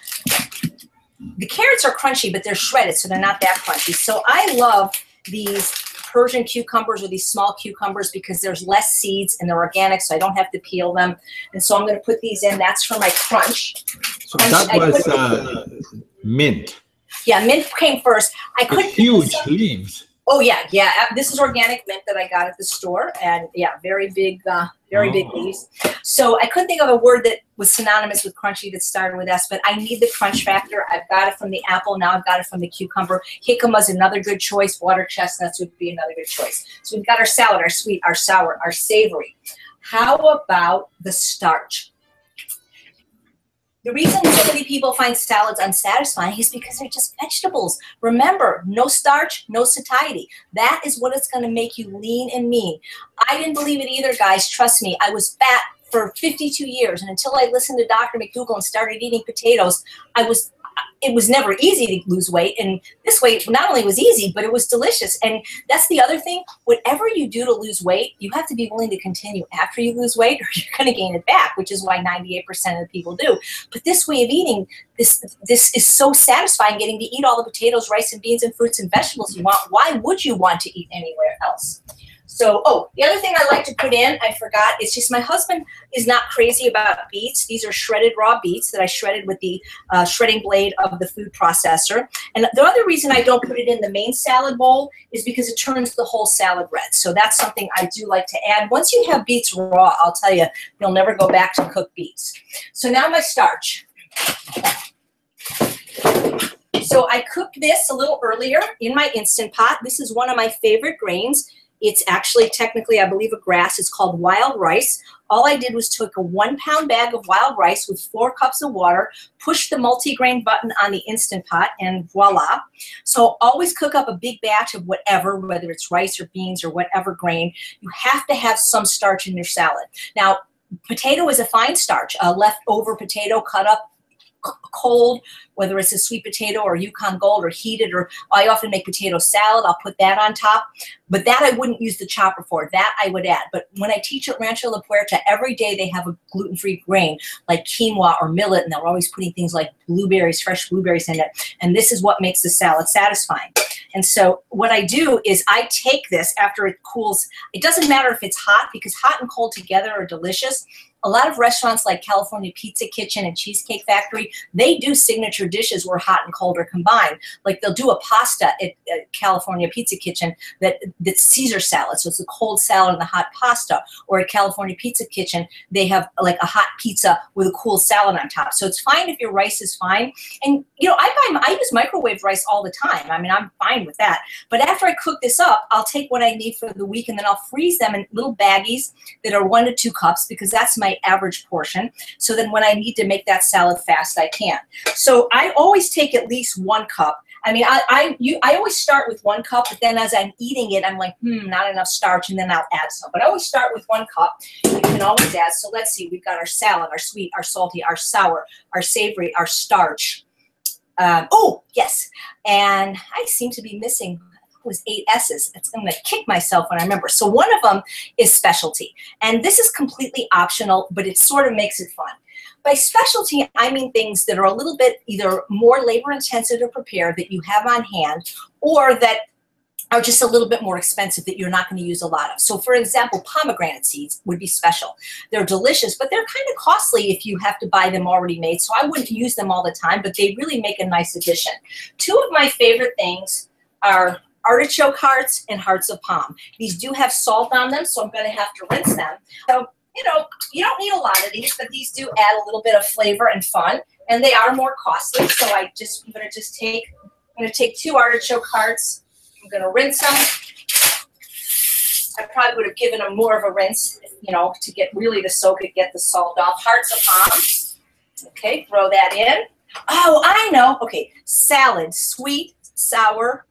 the carrots are crunchy, but they're shredded, so they're not that crunchy. So I love these Persian cucumbers or these small cucumbers because there's less seeds and they're organic, so I don't have to peel them. And so I'm going to put these in. That's for my crunch. So that was mint. Yeah, mint came first. I couldn't. Huge leaves. Oh yeah. This is organic mint that I got at the store, and yeah, very big leaves. So I couldn't think of a word that was synonymous with crunchy that started with S, but I need the crunch factor. I've got it from the apple. Now I've got it from the cucumber. Jicama is another good choice. Water chestnuts would be another good choice. So we've got our salad, our sweet, our sour, our savory. How about the starch? The reason so many people find salads unsatisfying is because they're just vegetables. Remember, no starch, no satiety. That is what is going to make you lean and mean. I didn't believe it either, guys. Trust me, I was fat for 52 years, and until I listened to Dr. McDougall and started eating potatoes, it was never easy to lose weight, and this weight not only was easy, but it was delicious. And that's the other thing. Whatever you do to lose weight, you have to be willing to continue after you lose weight, or you're going to gain it back, which is why 98% of the people do. But this way of eating, this is so satisfying, getting to eat all the potatoes, rice, and beans, and fruits and vegetables you want. Why would you want to eat anywhere else? So, the other thing I like to put in, I forgot, it's just my husband is not crazy about beets. These are shredded raw beets that I shredded with the shredding blade of the food processor. And the other reason I don't put it in the main salad bowl is because it turns the whole salad red. So that's something I do like to add. Once you have beets raw, I'll tell you, you'll never go back to cooked beets. So now my starch. So I cooked this a little earlier in my Instant Pot. This is one of my favorite grains. It's actually technically, I believe, a grass. It's called wild rice. All I did was took a 1-pound bag of wild rice with 4 cups of water, push the multi-grain button on the Instant Pot, and voila. So always cook up a big batch of whatever, whether it's rice or beans or whatever grain. You have to have some starch in your salad. Now, potato is a fine starch. A leftover potato cut up cold, whether it's a sweet potato or Yukon Gold or heated, or I often make potato salad. I'll put that on top. But that I wouldn't use the chopper for. That I would add. But when I teach at Rancho La Puerta, every day they have a gluten-free grain like quinoa or millet, and they're always putting things like blueberries, fresh blueberries in it. And this is what makes the salad satisfying. And so what I do is I take this after it cools. It doesn't matter if it's hot, because hot and cold together are delicious. a lot of restaurants like California Pizza Kitchen and Cheesecake Factory, they do signature dishes where hot and cold are combined. Like they'll do a pasta at California Pizza Kitchen that's Caesar salad. So it's a cold salad and the hot pasta. Or at California Pizza Kitchen, they have like a hot pizza with a cool salad on top. So it's fine if your rice is fine. And you know, I use microwave rice all the time. I mean, I'm fine with that. But after I cook this up, I'll take what I need for the week and then I'll freeze them in little baggies that are 1 to 2 cups because that's my average portion. So then when I need to make that salad fast, I can. So I always take at least 1 cup. I mean, I always start with 1 cup, but then as I'm eating it, I'm like, not enough starch, and then I'll add some. But I always start with 1 cup. You can always add. So let's see. We've got our salad, our sweet, our salty, our sour, our savory, our starch. Oh, yes. And I seem to be missing, it was 8 S's. I'm going to kick myself when I remember. So one of them is specialty. And this is completely optional, but it sort of makes it fun. By specialty, I mean things that are a little bit either more labor intensive to prepare that you have on hand, or that are just a little bit more expensive that you're not going to use a lot of. So for example, pomegranate seeds would be special. They're delicious, but they're kind of costly if you have to buy them already made. So I wouldn't use them all the time, but they really make a nice addition. 2 of my favorite things are artichoke hearts and hearts of palm. These do have salt on them, so I'm going to have to rinse them. So, you know, you don't need a lot of these, but these do add a little bit of flavor and fun, and they are more costly. So I'm going to take 2 artichoke hearts. I'm going to rinse them. I probably would have given them more of a rinse, you know, to get really to soak it, get the salt off. Hearts of palm. Okay, throw that in. Oh, I know. Okay, salad, sweet, sour,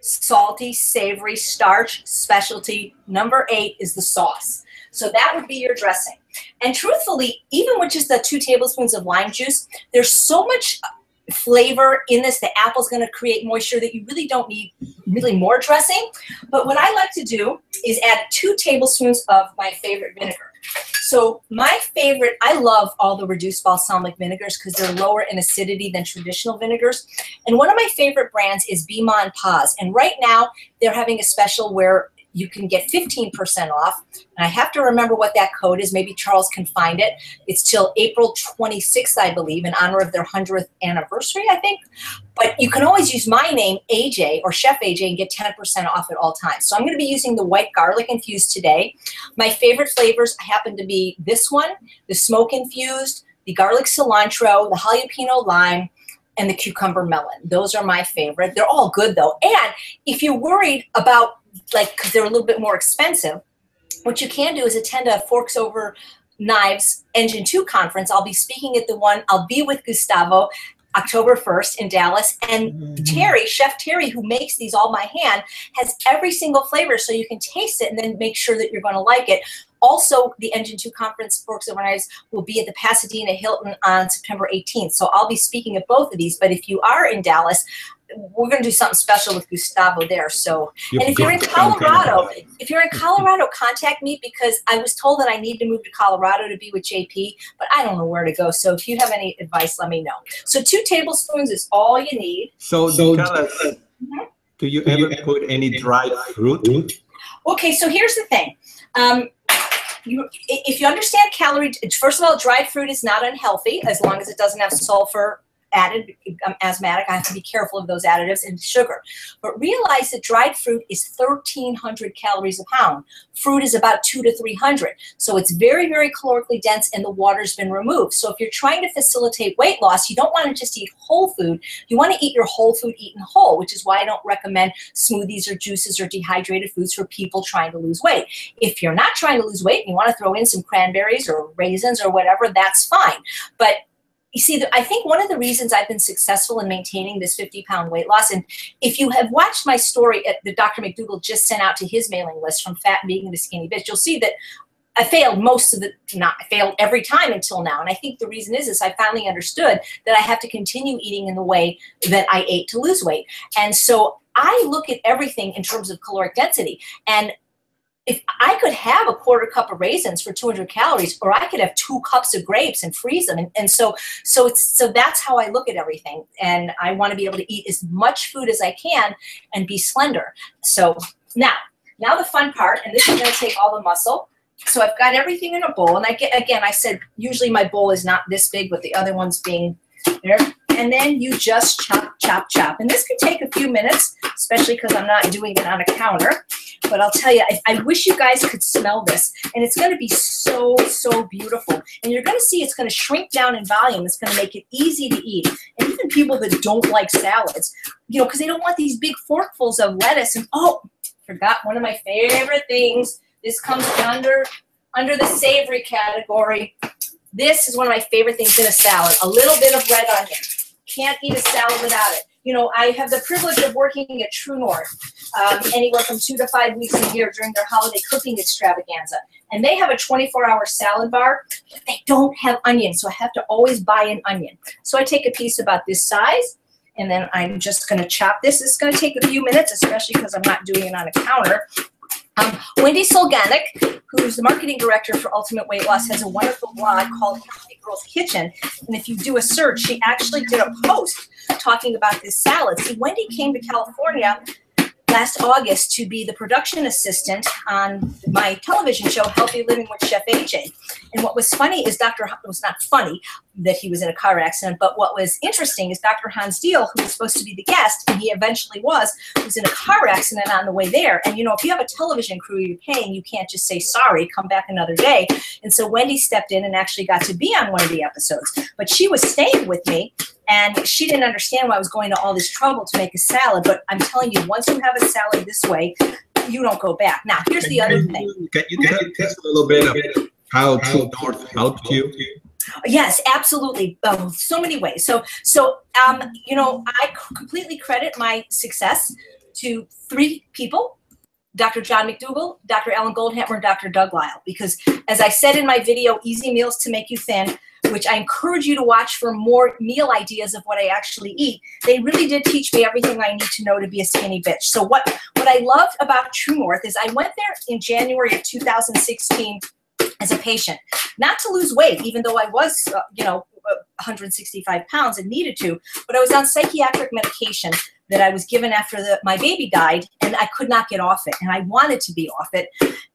salty, savory, starch, specialty. Number 8 is the sauce. So that would be your dressing. And truthfully, even with just the 2 tablespoons of lime juice, there's so much flavor in this. The apple's going to create moisture that you really don't need really more dressing. But what I like to do is add 2 tablespoons of my favorite vinegar. So my favorite, I love all the reduced balsamic vinegars because they're lower in acidity than traditional vinegars. And one of my favorite brands is Be Mon Paz. And right now they're having a special where you can get 15% off. And I have to remember what that code is. Maybe Charles can find it. It's till April 26th, I believe, in honor of their 100th anniversary, I think. But you can always use my name, AJ, or Chef AJ, and get 10% off at all times. So I'm going to be using the white garlic infused today. My favorite flavors happen to be this one, the smoke infused, the garlic cilantro, the jalapeno lime, and the cucumber melon. Those are my favorite. They're all good, though. And if you're worried about, like, because they're a little bit more expensive, what you can do is attend a Forks Over Knives Engine 2 conference. I'll be speaking at the one. I'll be with Gustavo October 1st in Dallas. And Terry, Chef Terry, who makes these all by hand, has every single flavor so you can taste it and then make sure that you're going to like it. Also, the Engine 2 conference, Forks Over Knives, will be at the Pasadena Hilton on September 18th. So I'll be speaking at both of these. But if you are in Dallas, we're going to do something special with Gustavo there. So, and if you're in Colorado, contact me because I was told that I need to move to Colorado to be with JP, but I don't know where to go. So if you have any advice, let me know. So 2 tablespoons is all you need. So tell us, do you ever put any dried fruit? Okay, so here's the thing. If you understand calorie, first of all, dried fruit is not unhealthy as long as it doesn't have sulfur added. I'm asthmatic. I have to be careful of those additives and sugar. But realize that dried fruit is 1,300 calories a pound. Fruit is about 200 to 300. So it's very, very calorically dense and the water's been removed. So if you're trying to facilitate weight loss, you don't want to just eat whole food. You want to eat your whole food eaten whole, which is why I don't recommend smoothies or juices or dehydrated foods for people trying to lose weight. If you're not trying to lose weight and you want to throw in some cranberries or raisins or whatever, that's fine. But you see, I think one of the reasons I've been successful in maintaining this 50-pound weight loss, and if you have watched my story that Dr. McDougall just sent out to his mailing list, From Fat Vegan to Skinny Bitch, you'll see that I failed I failed every time until now. And I think the reason is I finally understood that I have to continue eating in the way that I ate to lose weight. And so I look at everything in terms of caloric density. And if I could have a quarter cup of raisins for 200 calories, or I could have 2 cups of grapes and freeze them. And so that's how I look at everything. And I want to be able to eat as much food as I can and be slender. So now the fun part, and this is going to take all the muscle. So I've got everything in a bowl, and I said, usually my bowl is not this big, but the other one's being there. And then you just chop, chop, chop. And this could take a few minutes, especially because I'm not doing it on a counter. But I'll tell you, I wish you guys could smell this. And it's going to be so, so beautiful. And you're going to see it's going to shrink down in volume. It's going to make it easy to eat. And even people that don't like salads, you know, because they don't want these big forkfuls of lettuce. And oh, forgot one of my favorite things. This comes under the savory category. This is one of my favorite things in a salad, a little bit of red onion. Can't eat a salad without it. You know, I have the privilege of working at True North anywhere from 2 to 5 weeks a year during their holiday cooking extravaganza. And they have a 24-hour salad bar, but they don't have onion, so I have to always buy an onion. So I take a piece about this size, and then I'm just going to chop this. It's going to take a few minutes, especially because I'm not doing it on a counter. Wendy Solganic, who's the marketing director for Ultimate Weight Loss, has a wonderful blog called Healthy Girl's Kitchen. And if you do a search, she actually did a post talking about this salad. See, Wendy came to California last August to be the production assistant on my television show, Healthy Living with Chef AJ. And what was funny is it was not funny that he was in a car accident, but what was interesting is Dr. Hans Deal, who was supposed to be the guest, and he eventually was in a car accident on the way there. And, you know, if you have a television crew you're paying, you can't just say, sorry, come back another day. And so Wendy stepped in and actually got to be on one of the episodes. But she was staying with me, and she didn't understand why I was going to all this trouble to make a salad. But I'm telling you, once you have a salad this way, you don't go back. Now, here's the other thing. Can you tell us a little bit of how True North helped you? Yes, absolutely. So many ways. So, you know, I completely credit my success to 3 people: Dr. John McDougall, Dr. Alan Goldhammer, and Dr. Doug Lisle. Because as I said in my video, Easy Meals to Make You Thin, which I encourage you to watch for more meal ideas of what I actually eat, they really did teach me everything I need to know to be a skinny bitch. So what I loved about True North is I went there in January of 2016 as a patient, not to lose weight, even though I was, you know, 165 pounds and needed to, but I was on psychiatric medication that I was given after my baby died, and I could not get off it, and I wanted to be off it,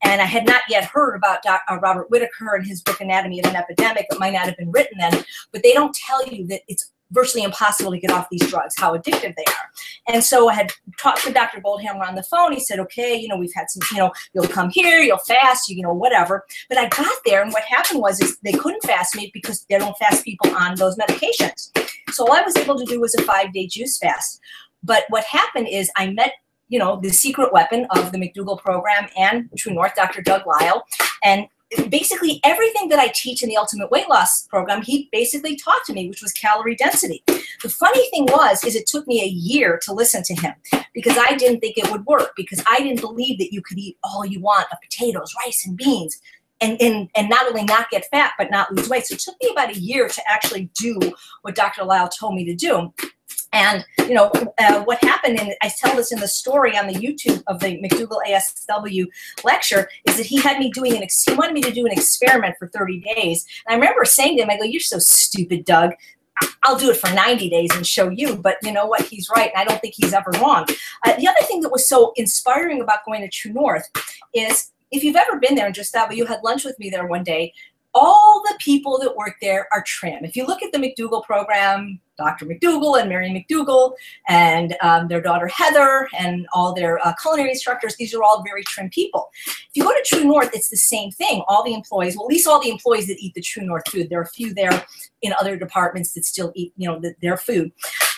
and I had not yet heard about Robert Whitaker and his book Anatomy of an Epidemic. It might not have been written then, but they don't tell you that it's virtually impossible to get off these drugs, how addictive they are. And so I had talked to Dr. Goldhammer on the phone. He said, okay, you know, we've had some, you know, you'll come here, you'll fast, you know, whatever. But I got there, and what happened was they couldn't fast me because they don't fast people on those medications. So all I was able to do was a 5-day juice fast. But what happened is I met, you know, the secret weapon of the McDougall program and True North, Dr. Doug Lisle, and basically everything that I teach in the Ultimate Weight Loss program, he basically taught to me, which was calorie density. The funny thing is it took me a year to listen to him because I didn't think it would work, because I didn't believe that you could eat all you want of potatoes, rice, and beans and not only not get fat, but not lose weight. So it took me about a year to actually do what Dr. Lisle told me to do. And, you know, what happened, and I tell this in the story on the YouTube of the McDougall ASW lecture, is that he had me doing he wanted me to do an experiment for 30 days. And I remember saying to him, I go, you're so stupid, Doug. I'll do it for 90 days and show you. But you know what? He's right, and I don't think he's ever wrong. The other thing that was so inspiring about going to True North is, if you've ever been there, and Gustavo, you had lunch with me there one day, all the people that work there are trim. If you look at the McDougall program, Dr. McDougall and Mary McDougall and their daughter Heather and all their culinary instructors, these are all very trim people. If you go to True North, it's the same thing. All the employees, well, at least all the employees that eat the True North food, there are a few there in other departments that still eat, you know, their food.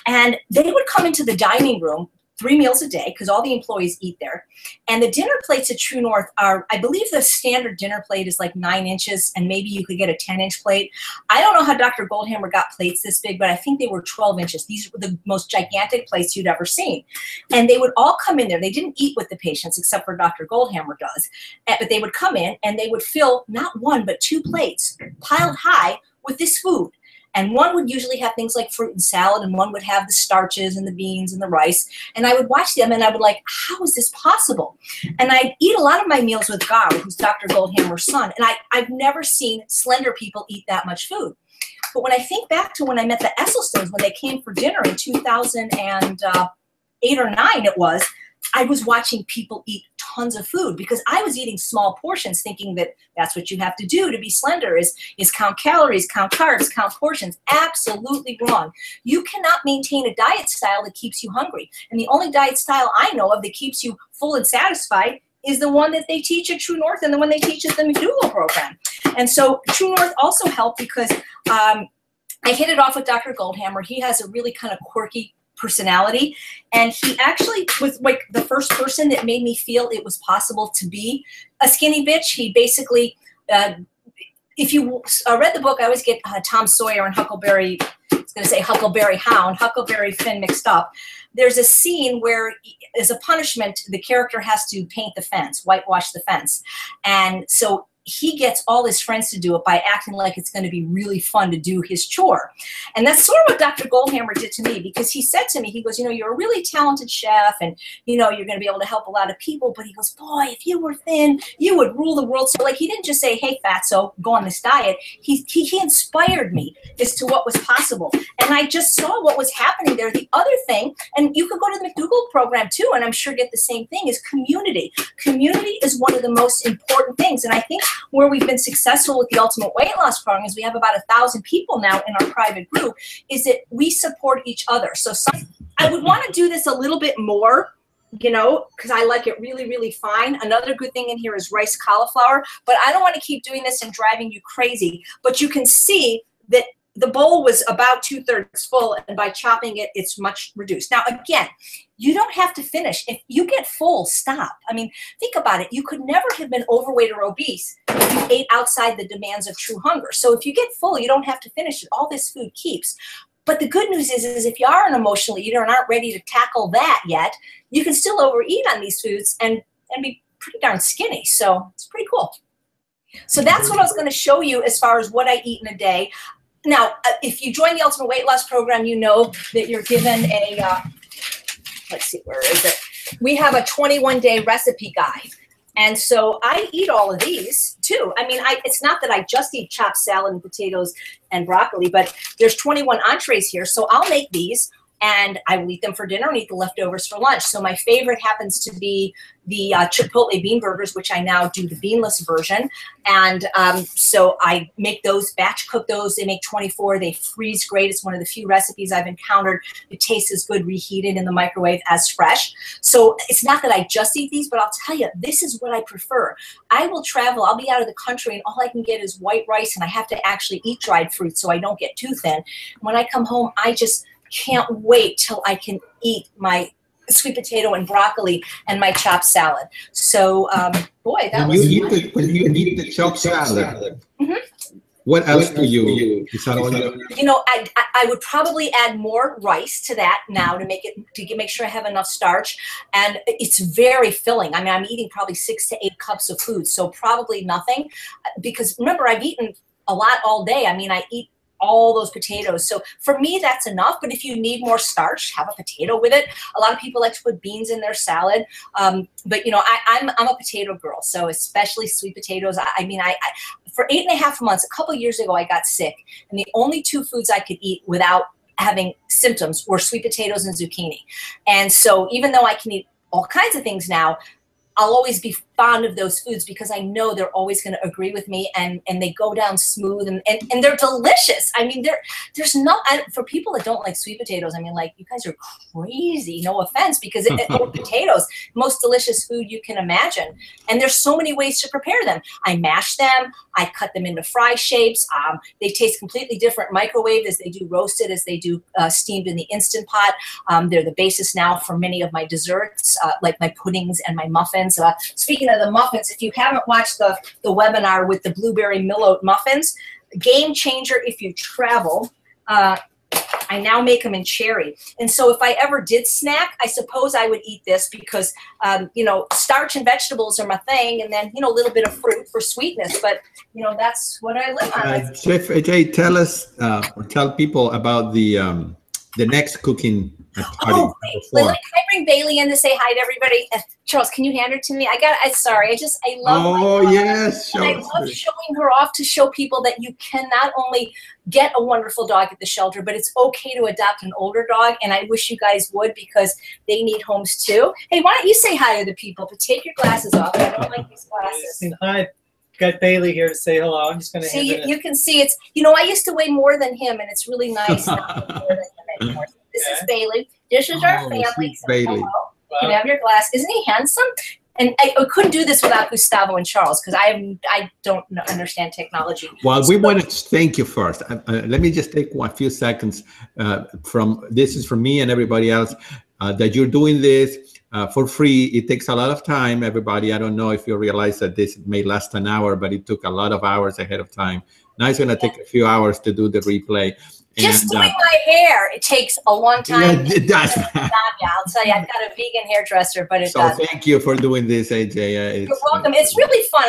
And they would come into the dining room 3 meals a day, because all the employees eat there. And the dinner plates at True North are, I believe the standard dinner plate is like 9 inches, and maybe you could get a 10-inch plate. I don't know how Dr. Goldhammer got plates this big, but I think they were 12 inches. These were the most gigantic plates you'd ever seen. And they would all come in there. They didn't eat with the patients, except for Dr. Goldhammer does. But they would come in, and they would fill not 1, but 2 plates piled high with this food. And one would usually have things like fruit and salad, and one would have the starches and the beans and the rice. And I would watch them, and I would like, how is this possible? And I'd eat a lot of my meals with Gar, who's Dr. Goldhammer's son. And I've never seen slender people eat that much food. But when I think back to when I met the Esselstyns, when they came for dinner in 2008 or 9, it was, I was watching people eat tons of food because I was eating small portions, thinking that that's what you have to do to be slender is count calories, count carbs, count portions. Absolutely wrong. You cannot maintain a diet style that keeps you hungry. And the only diet style I know of that keeps you full and satisfied is the one that they teach at True North and the one they teach at the McDougall program. And so True North also helped because I hit it off with Dr. Goldhammer. He has a really kind of quirky personality, and he actually was like the first person that made me feel it was possible to be a skinny bitch. He basically, if you read the book, I always get Tom Sawyer and Huckleberry, I was going to say Huckleberry Hound, Huckleberry Finn mixed up. There's a scene where, as a punishment, the character has to paint the fence, whitewash the fence. And so he gets all his friends to do it by acting like it's going to be really fun to do his chore. And that's sort of what Dr. Goldhammer did to me, because he said to me, he goes, you know, you're a really talented chef and, you know, you're going to be able to help a lot of people. But he goes, boy, if you were thin, you would rule the world. So like, he didn't just say, hey, fatso, go on this diet. He inspired me as to what was possible. And I just saw what was happening there. The other thing, and you could go to the McDougall program too, and I'm sure get the same thing, is community. Community is one of the most important things. And I think where we've been successful with the Ultimate Weight Loss Program is we have about 1,000 people now in our private group, is that we support each other. So I would want to do this a little bit more, you know, because I like it really, really fine. Another good thing in here is rice cauliflower, but I don't want to keep doing this and driving you crazy. But you can see that the bowl was about 2/3 full, and by chopping it, it's much reduced. Now, again, you don't have to finish. If you get full, stop. I mean, think about it. You could never have been overweight or obese if you ate outside the demands of true hunger. So if you get full, you don't have to finish it. All this food keeps. But the good news is if you are an emotional eater and aren't ready to tackle that yet, you can still overeat on these foods and be pretty darn skinny. So it's pretty cool. So that's what I was going to show you as far as what I eat in a day. Now, if you join the Ultimate Weight Loss Program, you know that you're given a, let's see, where is it? We have a 21-day recipe guide. And so I eat all of these too. I mean, it's not that I just eat chopped salad and potatoes and broccoli, but there's 21 entrees here. So I'll make these and I will eat them for dinner and eat the leftovers for lunch. So my favorite happens to be the Chipotle bean burgers, which I now do the beanless version. And so I make those, batch cook those. They make 24. They freeze great. It's one of the few recipes I've encountered. It tastes as good reheated in the microwave as fresh. So it's not that I just eat these, but I'll tell you, this is what I prefer. I will travel. I'll be out of the country and all I can get is white rice, and I have to actually eat dried fruit so I don't get too thin. When I come home, I just can't wait till I can eat my sweet potato and broccoli and my chopped salad. So, boy, that was fun. When you eat the chopped salad, what else do you? Is that all you know, I would probably add more rice to that now to make sure I have enough starch, and it's very filling. I mean, I'm eating probably 6 to 8 cups of food, so probably nothing, because remember, I've eaten a lot all day. I mean, I eat all those potatoes. So for me, that's enough. But if you need more starch, have a potato with it. A lot of people like to put beans in their salad. But, you know, I'm a potato girl. So especially sweet potatoes. I mean, for 8.5 months, a couple of years ago, I got sick. And the only 2 foods I could eat without having symptoms were sweet potatoes and zucchini. And so even though I can eat all kinds of things now, I'll always be fond of those foods because I know they're always going to agree with me, and they go down smooth and they're delicious. I mean, there's no, for people that don't like sweet potatoes, I mean, like, you guys are crazy, no offense, because potatoes, most delicious food you can imagine. And there's so many ways to prepare them. I mash them, I cut them into fry shapes. They taste completely different microwave as they do roasted, as they do steamed in the Instant Pot. They're the basis now for many of my desserts, like my puddings and my muffins. Speaking of the muffins, if you haven't watched the webinar with the blueberry millet muffins, game changer if you travel. I now make them in cherry. And so if I ever did snack, I suppose I would eat this because, you know, starch and vegetables are my thing. And then, you know, a little bit of fruit for sweetness. But, you know, that's what I live on. Chef AJ, tell us, or tell people about the the next cooking party. Oh, wait. Can I bring Bailey in to say hi to everybody? Charles, can you hand her to me? Sorry. I love Oh, yes. I love showing her off to show people that you can not only get a wonderful dog at the shelter, but it's okay to adopt an older dog. And I wish you guys would, because they need homes too. Hey, why don't you say hi to the people, but take your glasses off. I don't like these glasses. Hi. Got Bailey here to say hello. I'm just going to see. You can see it's. I used to weigh more than him, and it's really nice not to weigh more than him anymore. This is Bailey. This is our family. So Bailey. Wow. You can have your glass. Isn't he handsome? And I couldn't do this without Gustavo and Charles, because I don't understand technology. Well, we want to thank you first. Let me just take a few seconds this is from me and everybody else, that you're doing this for free. It takes a lot of time, everybody. I don't know if you realize that this may last an hour, but it took a lot of hours ahead of time. Now it's going to take a few hours to do the replay. Just doing my hair, it takes a long time. Yeah, it does. I'll tell you, I've got a vegan hairdresser, but it does. So thank you for doing this, AJ. You're welcome. It's really fun.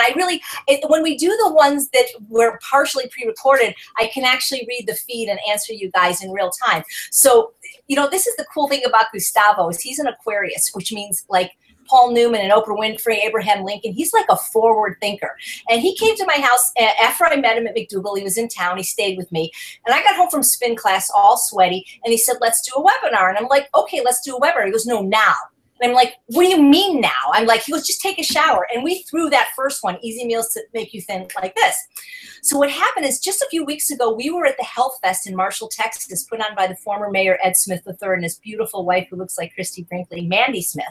When we do the ones that were partially pre-recorded, I can actually read the feed and answer you guys in real time. So, this is the cool thing about Gustavo, is he's an Aquarius, which means like Paul Newman and Oprah Winfrey, Abraham Lincoln. He's like a forward thinker. And he came to my house after I met him at McDougal. He was in town. He stayed with me. And I got home from spin class all sweaty. And he said, let's do a webinar. And I'm like, okay, let's do a webinar. He goes, no, now. And I'm like, what do you mean now? I'm like, he goes, just take a shower. And we threw that first one, Easy Meals to Make You Thin, like this. So what happened is, just a few weeks ago, we were at the Health Fest in Marshall, Texas, put on by the former mayor, Ed Smith III, and his beautiful wife, who looks like Christy Brinkley, Mandy Smith.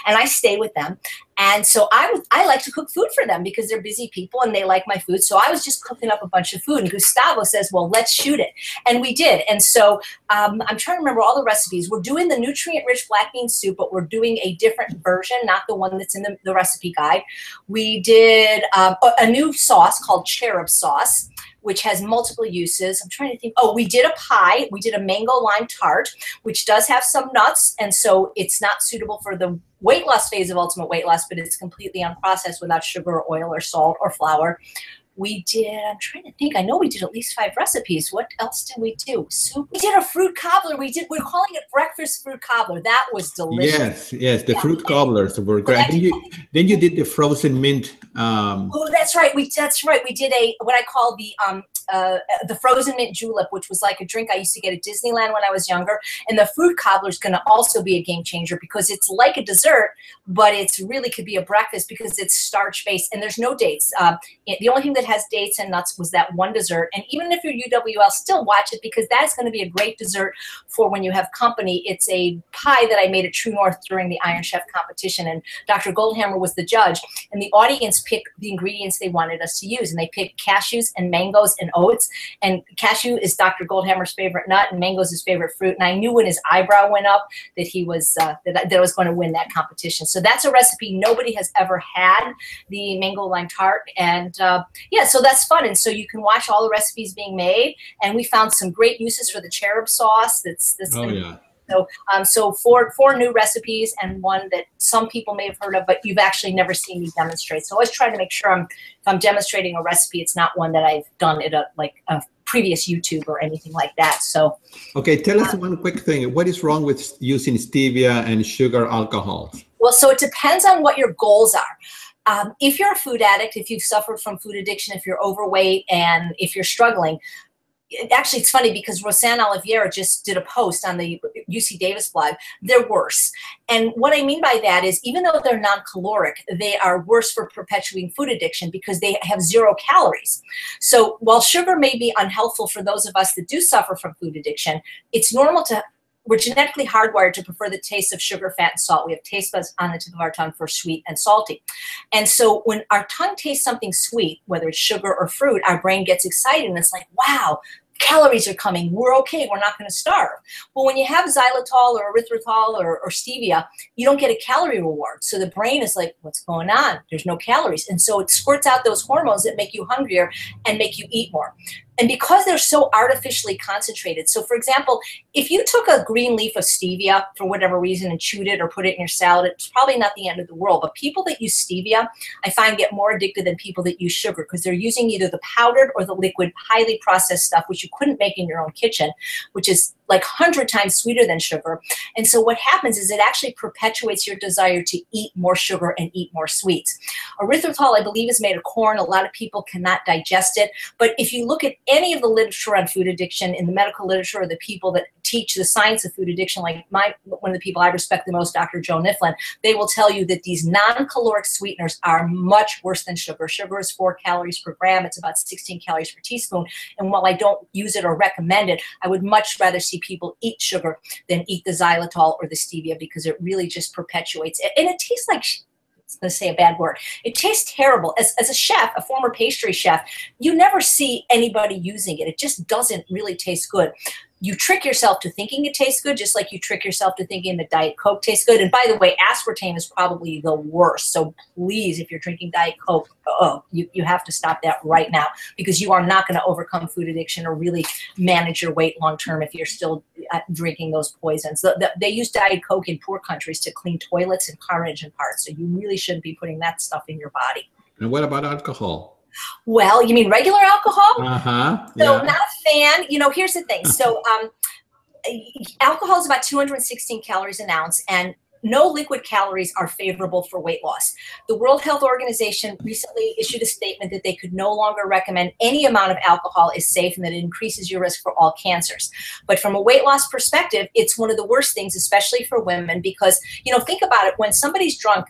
And I stay with them. And so I like to cook food for them, because they're busy people and they like my food. So I was just cooking up a bunch of food. And Gustavo says, well, let's shoot it. And we did. And so I'm trying to remember all the recipes. We're doing the nutrient-rich black bean soup, but we're doing a different version, not the one that's in the recipe guide. We did a new sauce called cherub sauce, which has multiple uses. I'm trying to think. Oh, we did a pie. We did a mango lime tart, which does have some nuts. And so it's not suitable for the weight loss phase of Ultimate Weight Loss, but it's completely unprocessed without sugar or oil or salt or flour. We did, I'm trying to think, I know we did at least 5 recipes. What else did we do? Soup. We did a fruit cobbler. We're calling it breakfast fruit cobbler. That was delicious. Yes, the fruit cobblers were great. Then you did the frozen mint. Oh, that's right. We did what I call the frozen mint julep, which was like a drink I used to get at Disneyland when I was younger. And the fruit cobbler is going to also be a game changer, because it's like a dessert, but it's really could be a breakfast, because it's starch based and there's no dates. The only thing that has dates and nuts was that one dessert. And even if you're UWL, still watch it, because that's going to be a great dessert for when you have company. It's a pie that I made at True North during the Iron Chef competition, and Dr. Goldhammer was the judge, and the audience picked the ingredients they wanted us to use, and they picked cashews and mangoes and oats. And cashew is Dr. Goldhammer's favorite nut, and mango is his favorite fruit. And I knew when his eyebrow went up that he was that I was going to win that competition. So that's a recipe nobody has ever had, the mango lime tart. And yeah, so that's fun. And so you can watch all the recipes being made. And we found some great uses for the cherub sauce. So four new recipes, and one that some people may have heard of, but you've actually never seen me demonstrate. So I always try to make sure if I'm demonstrating a recipe, it's not one that I've done at a previous YouTube or anything like that. So okay, tell us one quick thing. What is wrong with using stevia and sugar alcohols? Well, so it depends on what your goals are. If you're a food addict, if you've suffered from food addiction, if you're overweight, and if you're struggling, actually, it's funny because Rosanna Oliveira just did a post on the UC Davis blog. They're worse. And what I mean by that is, even though they're non-caloric, they are worse for perpetuating food addiction, because they have 0 calories. So while sugar may be unhelpful for those of us that do suffer from food addiction, it's normal we're genetically hardwired to prefer the taste of sugar, fat, and salt. We have taste buds on the tip of our tongue for sweet and salty. And so when our tongue tastes something sweet, whether it's sugar or fruit, our brain gets excited, and it's like, wow, calories are coming. We're okay. We're not going to starve. Well, when you have xylitol or erythritol or stevia, you don't get a calorie reward. So the brain is like, what's going on? There's no calories. And so it squirts out those hormones that make you hungrier and make you eat more. And because they're so artificially concentrated, so for example, if you took a green leaf of stevia for whatever reason and chewed it or put it in your salad, it's probably not the end of the world. But people that use stevia, I find, get more addicted than people that use sugar, because they're using either the powdered or the liquid, highly processed stuff, which you couldn't make in your own kitchen, which is like 100 times sweeter than sugar. And so what happens is it actually perpetuates your desire to eat more sugar and eat more sweets. Erythritol, I believe, is made of corn. A lot of people cannot digest it. But if you look at any of the literature on food addiction in the medical literature, or the people that teach the science of food addiction, like one of the people I respect the most, Dr. Joe Niflin, they will tell you that these non-caloric sweeteners are much worse than sugar. Sugar is 4 calories per gram. It's about 16 calories per teaspoon. And while I don't use it or recommend it, I would much rather see people eat sugar than eat the xylitol or the stevia, because it really just perpetuates it. And it tastes like, I'm going to say a bad word, it tastes terrible. As a chef, a former pastry chef, you never see anybody using it. It just doesn't really taste good. You trick yourself to thinking it tastes good, just like you trick yourself to thinking that Diet Coke tastes good. And by the way, aspartame is probably the worst. So please, if you're drinking Diet Coke, you have to stop that right now, because you are not going to overcome food addiction or really manage your weight long term if you're still drinking those poisons. They use Diet Coke in poor countries to clean toilets and car engine parts. So you really shouldn't be putting that stuff in your body. And what about alcohol? Well, you mean regular alcohol? Uh-huh. So Yeah. not a fan. You know, here's the thing. So alcohol is about 216 calories an ounce, and no liquid calories are favorable for weight loss. The World Health Organization recently issued a statement that they could no longer recommend any amount of alcohol is safe, and that it increases your risk for all cancers. But from a weight loss perspective, it's one of the worst things, especially for women, because, you know, think about it. When somebody's drunk,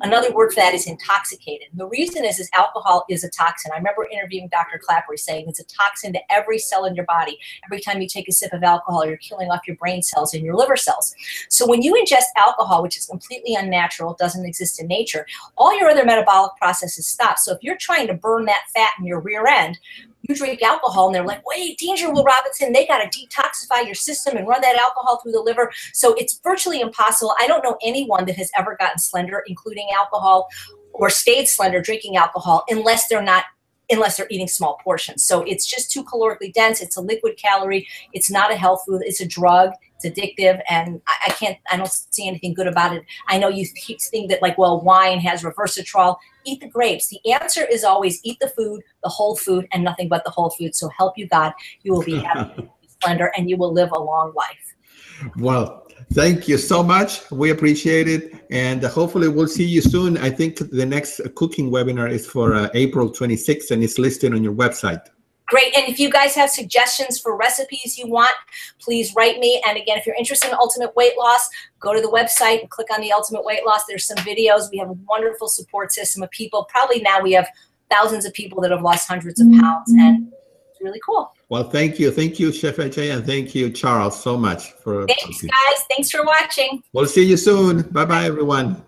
another word for that is intoxicated. And the reason is alcohol is a toxin. I remember interviewing Dr. Clappery saying it's a toxin to every cell in your body. Every time you take a sip of alcohol, you're killing off your brain cells and your liver cells. So when you ingest alcohol, which is completely unnatural, doesn't exist in nature, all your other metabolic processes stop. So if you're trying to burn that fat in your rear end, you drink alcohol and they're like, wait, danger, Will Robinson, they got to detoxify your system and run that alcohol through the liver. So it's virtually impossible. I don't know anyone that has ever gotten slender, including alcohol, or stayed slender drinking alcohol, unless they're eating small portions. So it's just too calorically dense. It's a liquid calorie. It's not a health food. It's a drug. It's addictive, and I don't see anything good about it. I know you think that, like, well, wine has resveratrol. Eat the grapes. The answer is always eat the food, the whole food, and nothing but the whole food. So help you God, you will be happy, slender, and you will live a long life. Well, thank you so much. We appreciate it. And hopefully we'll see you soon. I think the next cooking webinar is for April 26th, and it's listed on your website. Great. And if you guys have suggestions for recipes you want, please write me. And again, if you're interested in ultimate weight loss, go to the website and click on the ultimate weight loss. There's some videos. We have a wonderful support system of people. Probably now we have thousands of people that have lost hundreds of pounds, and it's really cool. Well, thank you. Thank you, Chef AJ, and thank you, Charles, so much for. Thanks, guys. Thanks for watching. We'll see you soon. Bye-bye, everyone.